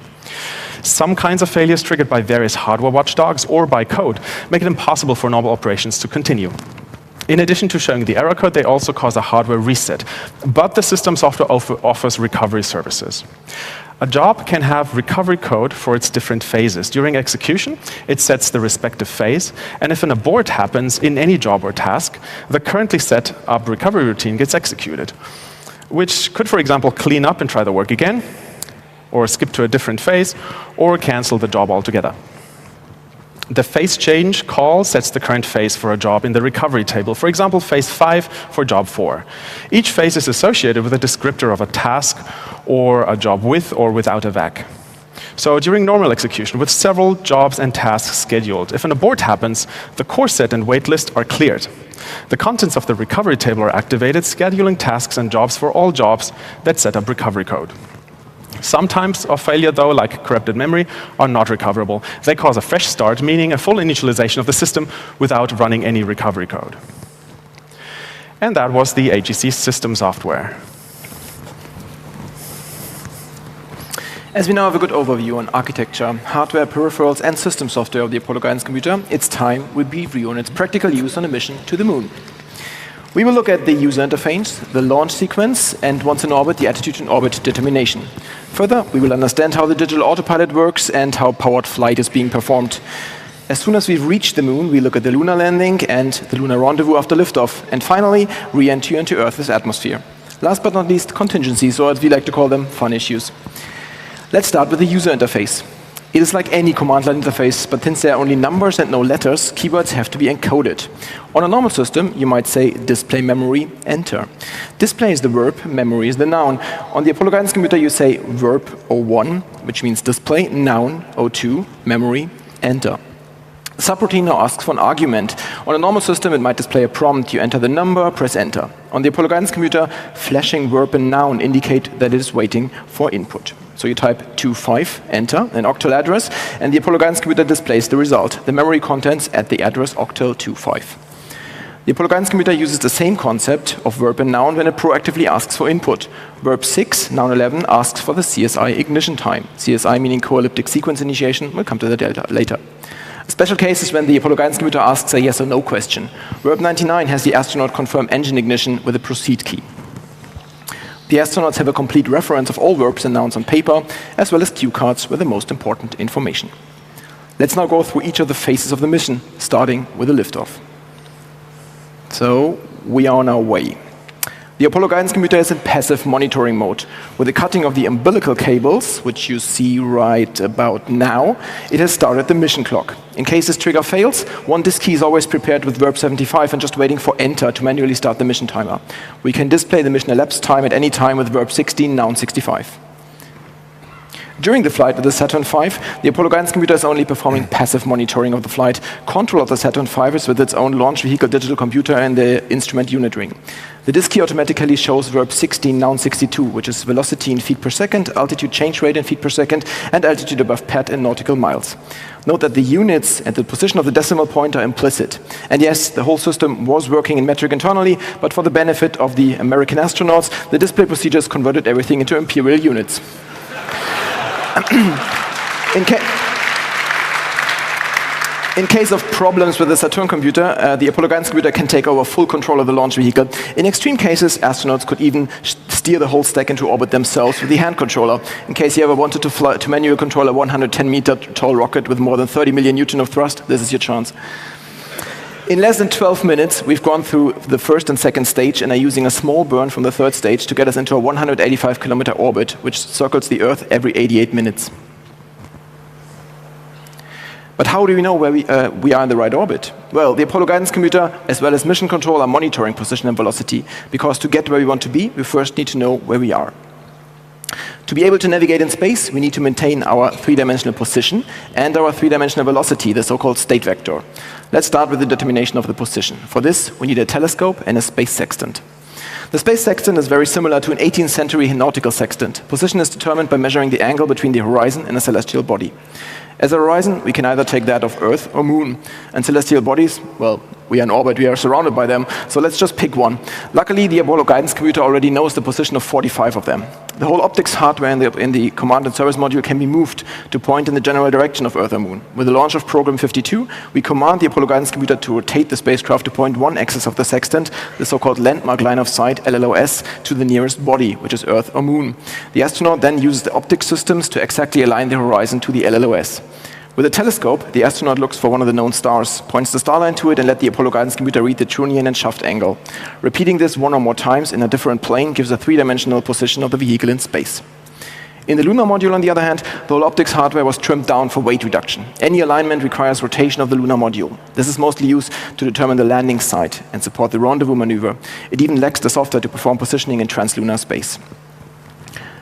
Some kinds of failures triggered by various hardware watchdogs or by code make it impossible for normal operations to continue. In addition to showing the error code, they also cause a hardware reset. But the system software offers recovery services. A job can have recovery code for its different phases. During execution, it sets the respective phase, and if an abort happens in any job or task, the currently set up recovery routine gets executed, which could, for example, clean up and try the work again, or skip to a different phase, or cancel the job altogether. The phase change call sets the current phase for a job in the recovery table. For example, phase 5 for job 4. Each phase is associated with a descriptor of a task or a job with or without a VAC. So during normal execution, with several jobs and tasks scheduled, if an abort happens, the core set and waitlist are cleared. The contents of the recovery table are activated, scheduling tasks and jobs for all jobs that set up recovery code. Some types of failure, though, like corrupted memory, are not recoverable. They cause a fresh start, meaning a full initialization of the system without running any recovery code. And that was the AGC system software. As we now have a good overview on architecture, hardware, peripherals, and system software of the Apollo Guidance Computer, it's time we brief you on its practical use on a mission to the moon. We will look at the user interface, the launch sequence, and once in orbit, the attitude in orbit determination. Further, we will understand how the digital autopilot works and how powered flight is being performed. As soon as we've reached the moon, we look at the lunar landing and the lunar rendezvous after liftoff, and finally, re-entry into Earth's atmosphere. Last but not least, contingencies, or as we like to call them, fun issues. Let's start with the user interface. It is like any command line interface, but since there are only numbers and no letters, keywords have to be encoded. On a normal system, you might say display memory, enter. Display is the verb, memory is the noun. On the Apollo Guidance Computer, you say verb 01, which means display, noun 02, memory, enter. The subroutine now asks for an argument. On a normal system, it might display a prompt. You enter the number, press enter. On the Apollo Guidance Computer, flashing verb and noun indicate that it is waiting for input. So you type 25, enter, an octal address, and the Apollo Guidance Computer displays the result, the memory contents at the address octal 25. The Apollo Guidance Computer uses the same concept of verb and noun when it proactively asks for input. Verb 6, noun 11, asks for the CSI ignition time. CSI meaning co-elliptic sequence initiation. We'll come to that later. A special case is when the Apollo Guidance Computer asks a yes or no question. Verb 99 has the astronaut confirm engine ignition with a proceed key. The astronauts have a complete reference of all verbs and nouns on paper, as well as cue cards with the most important information. Let's now go through each of the phases of the mission, starting with the liftoff. So, we are on our way. The Apollo Guidance Computer is in passive monitoring mode. With the cutting of the umbilical cables, which you see right about now, it has started the mission clock. In case this trigger fails, one disk key is always prepared with verb 75 and just waiting for enter to manually start the mission timer. We can display the mission elapsed time at any time with verb 16, noun 65. During the flight of the Saturn V, the Apollo Guidance Computer is only performing passive monitoring of the flight. Control of the Saturn V is with its own launch vehicle digital computer and the instrument unit ring. The disk key automatically shows verb 16, noun 62, which is velocity in feet per second, altitude change rate in feet per second, and altitude above pad in nautical miles. Note that the units and the position of the decimal point are implicit. And yes, the whole system was working in metric internally, but for the benefit of the American astronauts, the display procedures converted everything into imperial units. In case of problems with the Saturn computer, the Apollo Guidance Computer can take over full control of the launch vehicle. In extreme cases, astronauts could even steer the whole stack into orbit themselves with the hand controller. In case you ever wanted to manual control a 110-meter tall rocket with more than 30 million Newton of thrust, this is your chance. In less than 12 minutes, we've gone through the first and second stage and are using a small burn from the third stage to get us into a 185-kilometer orbit, which circles the Earth every 88 minutes. But how do we know where we are in the right orbit? Well, the Apollo Guidance Computer, as well as mission control, are monitoring position and velocity, because to get where we want to be, we first need to know where we are. To be able to navigate in space, we need to maintain our three-dimensional position and our three-dimensional velocity, the so-called state vector. Let's start with the determination of the position. For this, we need a telescope and a space sextant. The space sextant is very similar to an 18th century nautical sextant. Position is determined by measuring the angle between the horizon and a celestial body. As a horizon, we can either take that of Earth or Moon. And celestial bodies, well, we are in orbit, we are surrounded by them, so let's just pick one. Luckily, the Apollo Guidance Computer already knows the position of 45 of them. The whole optics hardware in the command and service module can be moved to point in the general direction of Earth or Moon. With the launch of Program 52, we command the Apollo Guidance Computer to rotate the spacecraft to point one axis of the sextant, the so-called landmark line of sight, LLOS, to the nearest body, which is Earth or Moon. The astronaut then uses the optics systems to exactly align the horizon to the LLOS. With a telescope, the astronaut looks for one of the known stars, points the starline to it, and let the Apollo Guidance Computer read the trunnion and shaft angle. Repeating this one or more times in a different plane gives a three-dimensional position of the vehicle in space. In the lunar module, on the other hand, the whole optics hardware was trimmed down for weight reduction. Any alignment requires rotation of the lunar module. This is mostly used to determine the landing site and support the rendezvous maneuver. It even lacks the software to perform positioning in translunar space.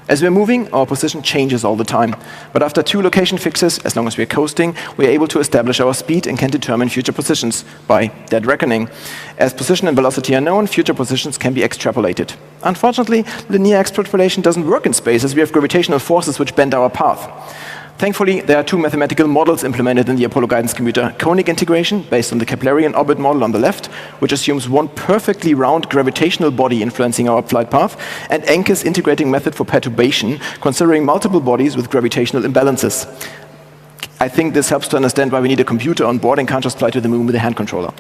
As we're moving, our position changes all the time. But after 2 location fixes, as long as we're coasting, we're able to establish our speed and can determine future positions by dead reckoning. As position and velocity are known, future positions can be extrapolated. Unfortunately, linear extrapolation doesn't work in space, as we have gravitational forces which bend our path. Thankfully, there are 2 mathematical models implemented in the Apollo Guidance Computer. Conic integration, based on the Keplerian orbit model on the left, which assumes one perfectly round gravitational body influencing our flight path, and Encke's integrating method for perturbation, considering multiple bodies with gravitational imbalances. I think this helps to understand why we need a computer on board and can't just fly to the moon with a hand controller.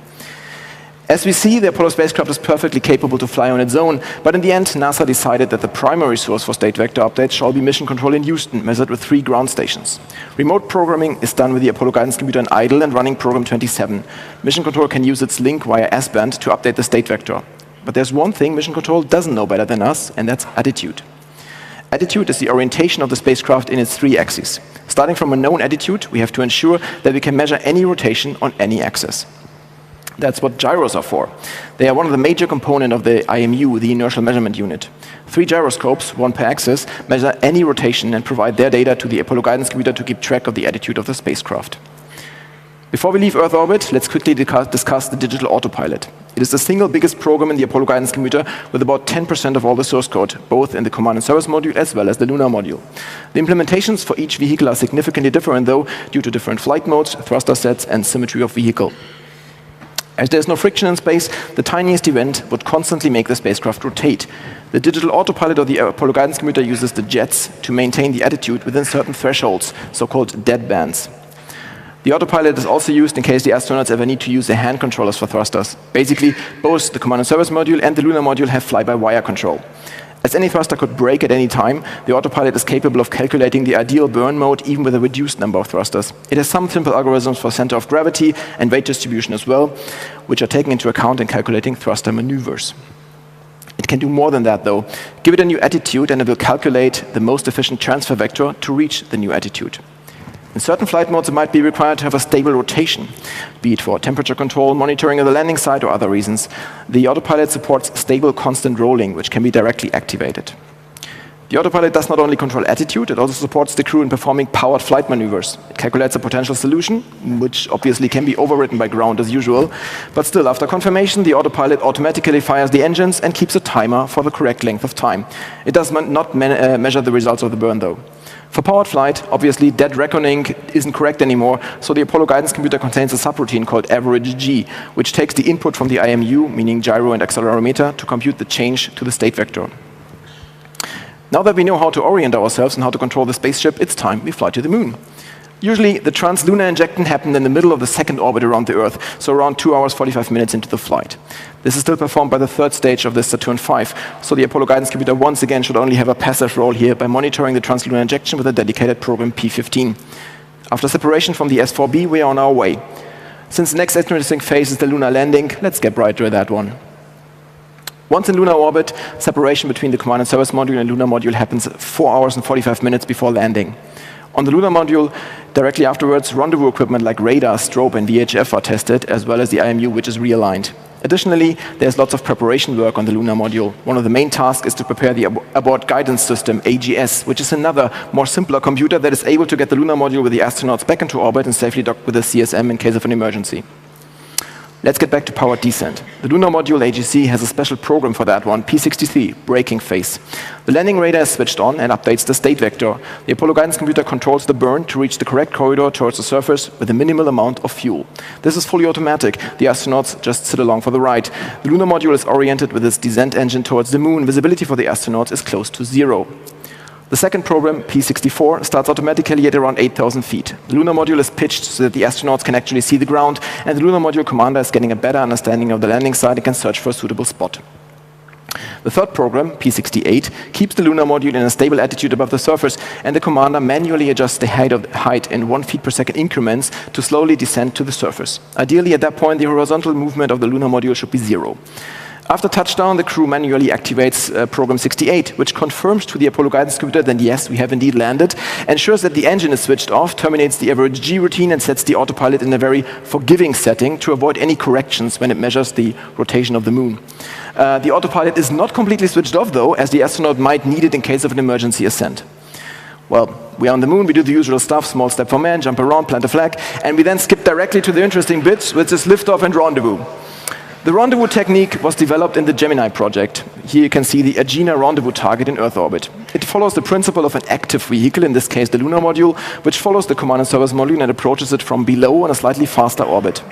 As we see, the Apollo spacecraft is perfectly capable to fly on its own, but in the end, NASA decided that the primary source for state vector updates shall be mission control in Houston, measured with 3 ground stations. Remote programming is done with the Apollo Guidance Computer in idle and running Program 27. Mission control can use its link via S-band to update the state vector. But there's one thing mission control doesn't know better than us, and that's attitude. Attitude is the orientation of the spacecraft in its 3 axes. Starting from a known attitude, we have to ensure that we can measure any rotation on any axis. That's what gyros are for. They are one of the major components of the IMU, the Inertial Measurement Unit. 3 gyroscopes, 1 per axis, measure any rotation and provide their data to the Apollo Guidance Computer to keep track of the attitude of the spacecraft. Before we leave Earth orbit, let's quickly discuss the digital autopilot. It is the single biggest program in the Apollo Guidance Computer with about 10% of all the source code, both in the command and service module as well as the lunar module. The implementations for each vehicle are significantly different, though, due to different flight modes, thruster sets, and symmetry of vehicle. As there's no friction in space, the tiniest event would constantly make the spacecraft rotate. The digital autopilot of the Apollo Guidance Computer uses the jets to maintain the attitude within certain thresholds, so-called dead bands. The autopilot is also used in case the astronauts ever need to use their hand controllers for thrusters. Basically, both the command and service module and the lunar module have fly-by-wire control. As any thruster could break at any time, the autopilot is capable of calculating the ideal burn mode even with a reduced number of thrusters. It has some simple algorithms for center of gravity and weight distribution as well, which are taken into account in calculating thruster maneuvers. It can do more than that, though. Give it a new attitude and it will calculate the most efficient transfer vector to reach the new attitude. In certain flight modes, it might be required to have a stable rotation, be it for temperature control, monitoring of the landing site, or other reasons. The autopilot supports stable, constant rolling, which can be directly activated. The autopilot does not only control attitude, it also supports the crew in performing powered flight maneuvers. It calculates a potential solution, which obviously can be overwritten by ground as usual. But still, after confirmation, the autopilot automatically fires the engines and keeps a timer for the correct length of time. It does not measure the results of the burn, though. For powered flight, obviously, dead reckoning isn't correct anymore, so the Apollo Guidance Computer contains a subroutine called average G, which takes the input from the IMU, meaning gyro and accelerometer, to compute the change to the state vector. Now that we know how to orient ourselves and how to control the spaceship, it's time we fly to the moon. Usually, the translunar injection happened in the middle of the second orbit around the Earth, so around 2 hours, 45 minutes into the flight. This is still performed by the 3rd stage of the Saturn V, so the Apollo Guidance Computer once again should only have a passive role here by monitoring the translunar injection with a dedicated program P15. After separation from the S4B, we are on our way. Since the next interesting phase is the lunar landing, let's get right to that one. Once in lunar orbit, separation between the command and service module and lunar module happens 4 hours and 45 minutes before landing. On the lunar module, directly afterwards, rendezvous equipment like radar, strobe, and VHF are tested, as well as the IMU, which is realigned. Additionally, there's lots of preparation work on the lunar module. One of the main tasks is to prepare the Abort Guidance System, AGS, which is another, more simpler computer that is able to get the lunar module with the astronauts back into orbit and safely dock with the CSM in case of an emergency. Let's get back to powered descent. The lunar module AGC has a special program for that one, P63, braking phase. The landing radar is switched on and updates the state vector. The Apollo Guidance Computer controls the burn to reach the correct corridor towards the surface with a minimal amount of fuel. This is fully automatic. The astronauts just sit along for the ride. The lunar module is oriented with its descent engine towards the moon. Visibility for the astronauts is close to 0. The second program, P64, starts automatically at around 8,000 feet. The lunar module is pitched so that the astronauts can actually see the ground, and the lunar module commander is getting a better understanding of the landing site and can search for a suitable spot. The third program, P68, keeps the lunar module in a stable attitude above the surface, and the commander manually adjusts the height in 1 feet per second increments to slowly descend to the surface. Ideally, at that point, the horizontal movement of the lunar module should be 0. After touchdown, the crew manually activates program 68, which confirms to the Apollo Guidance Computer that yes, we have indeed landed, ensures that the engine is switched off, terminates the average G routine, and sets the autopilot in a very forgiving setting to avoid any corrections when it measures the rotation of the moon. The autopilot is not completely switched off, though, as the astronaut might need it in case of an emergency ascent. Well, we are on the moon, we do the usual stuff, small step for man, jump around, plant a flag, and we then skip directly to the interesting bits, which is liftoff and rendezvous. The rendezvous technique was developed in the Gemini project. Here you can see the Agena rendezvous target in Earth orbit. It follows the principle of an active vehicle, in this case the lunar module, which follows the command and service module and approaches it from below on a slightly faster orbit.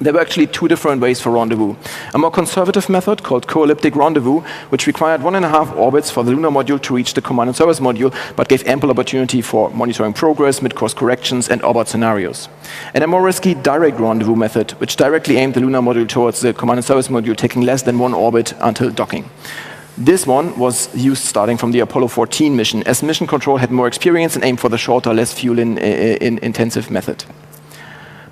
There were actually 2 different ways for rendezvous. A more conservative method called co-elliptic rendezvous, which required 1.5 orbits for the lunar module to reach the command and service module, but gave ample opportunity for monitoring progress, mid-course corrections, and orbit scenarios. And a more risky direct rendezvous method, which directly aimed the lunar module towards the command and service module, taking less than 1 orbit until docking. This one was used starting from the Apollo 14 mission, as mission control had more experience and aimed for the shorter, less fuel-intensive method.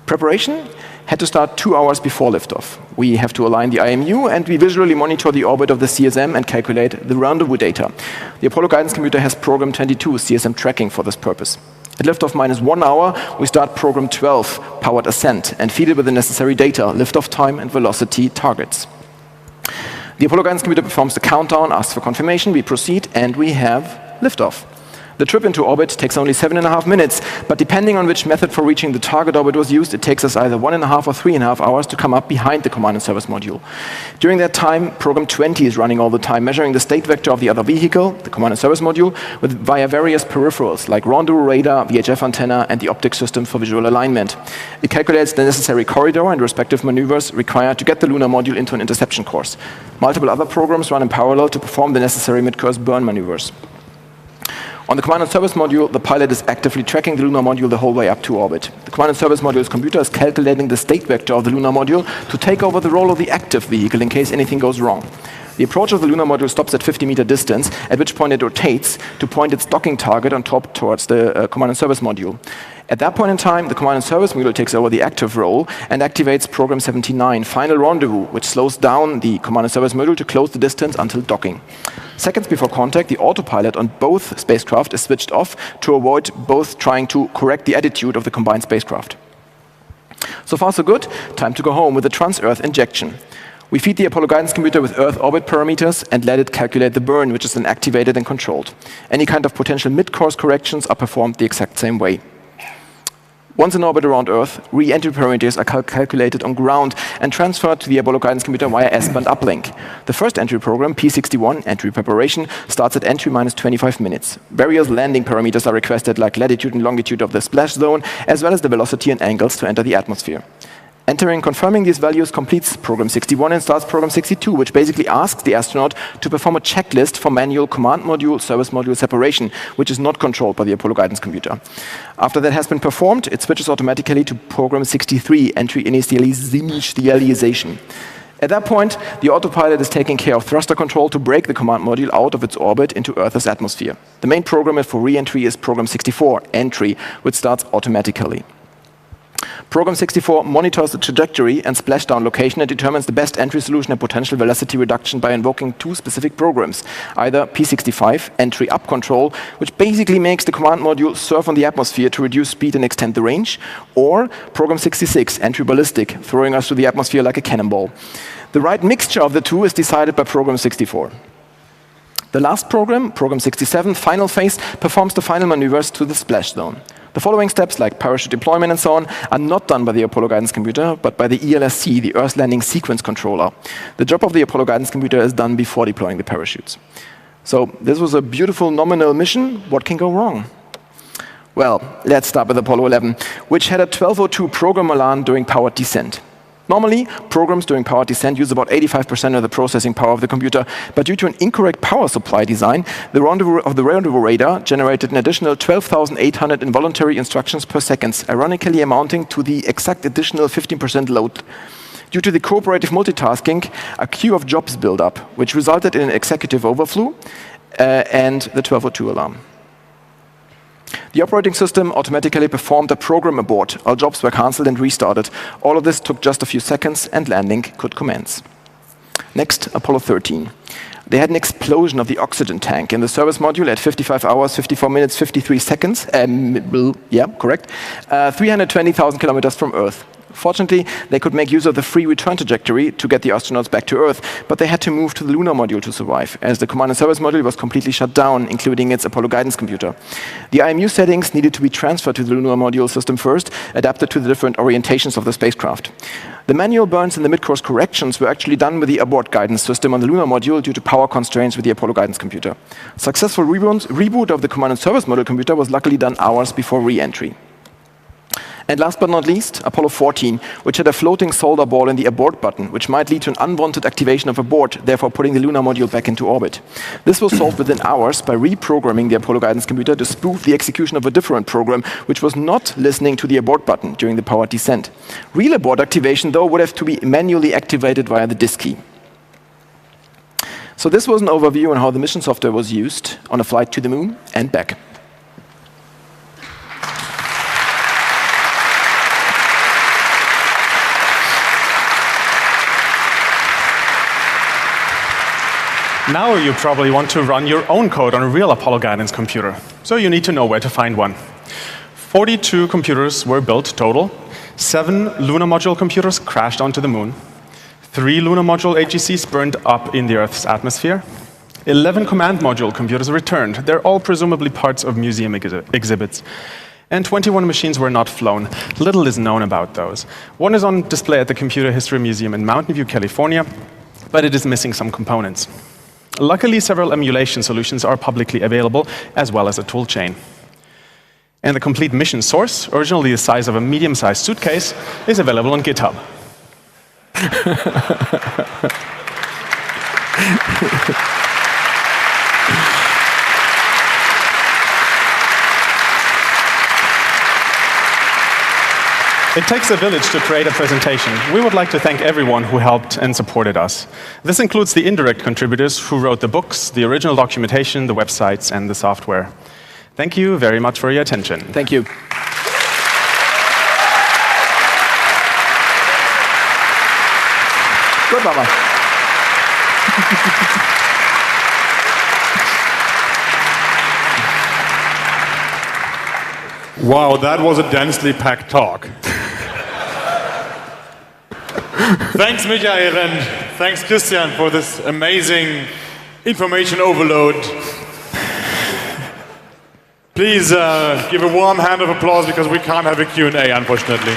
Preparation had to start 2 hours before liftoff. We have to align the IMU, and we visually monitor the orbit of the CSM and calculate the rendezvous data. The Apollo Guidance Computer has program 22 CSM tracking for this purpose. At liftoff minus 1 hour, we start program 12, powered ascent, and feed it with the necessary data, liftoff time and velocity targets. The Apollo Guidance Computer performs the countdown, asks for confirmation, we proceed, and we have liftoff. The trip into orbit takes only 7.5 minutes, but depending on which method for reaching the target orbit was used, it takes us either 1.5 or 3.5 hours to come up behind the command and service module. During that time, program 20 is running all the time, measuring the state vector of the other vehicle, the command and service module, via various peripherals like rendezvous radar, VHF antenna, and the optics system for visual alignment. It calculates the necessary corridor and respective maneuvers required to get the lunar module into an interception course. Multiple other programs run in parallel to perform the necessary mid-course burn maneuvers. On the command and service module, the pilot is actively tracking the lunar module the whole way up to orbit. The command and service module's computer is calculating the state vector of the lunar module to take over the role of the active vehicle in case anything goes wrong. The approach of the lunar module stops at 50-meter distance, at which point it rotates to point its docking target on top towards the command and service module. At that point in time, the command and service module takes over the active role and activates program 79, Final Rendezvous, which slows down the command and service module to close the distance until docking. Seconds before contact, the autopilot on both spacecraft is switched off to avoid both trying to correct the attitude of the combined spacecraft. So far, so good. Time to go home with the Trans-Earth injection. We feed the Apollo Guidance Computer with Earth orbit parameters and let it calculate the burn, which is then activated and controlled. Any kind of potential mid-course corrections are performed the exact same way. Once in orbit around Earth, re-entry parameters are calculated on ground and transferred to the Apollo Guidance Computer via S-band uplink. The first entry program, P61, entry preparation, starts at entry minus 25 minutes. Various landing parameters are requested, like latitude and longitude of the splash zone, as well as the velocity and angles to enter the atmosphere. Entering and confirming these values completes program 61 and starts program 62, which basically asks the astronaut to perform a checklist for manual command module, service module separation, which is not controlled by the Apollo Guidance Computer. After that has been performed, it switches automatically to program 63, entry initialization. At that point, the autopilot is taking care of thruster control to break the command module out of its orbit into Earth's atmosphere. The main program for re-entry is program 64, entry, which starts automatically. Program 64 monitors the trajectory and splashdown location and determines the best entry solution and potential velocity reduction by invoking two specific programs, either P65, entry up control, which basically makes the command module surf on the atmosphere to reduce speed and extend the range, or Program 66, entry ballistic, throwing us through the atmosphere like a cannonball. The right mixture of the two is decided by Program 64. The last program, Program 67, final phase, performs the final maneuvers to the splash zone. The following steps, like parachute deployment and so on, are not done by the Apollo Guidance Computer, but by the ELSC, the Earth Landing Sequence Controller. The job of the Apollo Guidance Computer is done before deploying the parachutes. So this was a beautiful nominal mission. What can go wrong? Well, let's start with Apollo 11, which had a 1202 program alarm during powered descent. Normally, programs during powered descent use about 85% of the processing power of the computer, but due to an incorrect power supply design, the rendezvous radar generated an additional 12,800 involuntary instructions per second, ironically amounting to the exact additional 15% load. Due to the cooperative multitasking, a queue of jobs built up, which resulted in an executive overflow and the 1202 alarm. The operating system automatically performed a program abort. All jobs were cancelled and restarted. All of this took just a few seconds and landing could commence. Next, Apollo 13. They had an explosion of the oxygen tank in the service module at 55 hours, 54 minutes, 53 seconds. 320,000 kilometers from Earth. Fortunately, they could make use of the free return trajectory to get the astronauts back to Earth, but they had to move to the lunar module to survive, as the command and service module was completely shut down, including its Apollo Guidance Computer. The IMU settings needed to be transferred to the lunar module system first, adapted to the different orientations of the spacecraft. The manual burns and the mid-course corrections were actually done with the abort guidance system on the lunar module due to power constraints with the Apollo Guidance Computer. Successful reboot of the command and service module computer was luckily done hours before re-entry. And last but not least, Apollo 14, which had a floating solder ball in the abort button, which might lead to an unwanted activation of abort, therefore putting the lunar module back into orbit. This was solved within hours by reprogramming the Apollo Guidance Computer to spoof the execution of a different program, which was not listening to the abort button during the powered descent. Real abort activation, though, would have to be manually activated via the disk key. So this was an overview on how the mission software was used on a flight to the moon and back. Now you probably want to run your own code on a real Apollo guidance computer, so you need to know where to find one. 42 computers were built total. 7 lunar module computers crashed onto the moon. 3 lunar module AGCs burned up in the Earth's atmosphere. 11 command module computers returned. They're all presumably parts of museum exhibits. And 21 machines were not flown. Little is known about those. One is on display at the Computer History Museum in Mountain View, California, but it is missing some components. Luckily, several emulation solutions are publicly available, as well as a tool chain. And the complete mission source, originally the size of a medium-sized suitcase, is available on GitHub. It takes a village to create a presentation. We would like to thank everyone who helped and supported us. This includes the indirect contributors who wrote the books, the original documentation, the websites, and the software. Thank you very much for your attention. Thank you. Good, Mama. Wow, that was a densely packed talk. Thanks, Michael, and thanks, Christian, for this amazing information overload. Please give a warm hand of applause because we can't have a Q&A, unfortunately.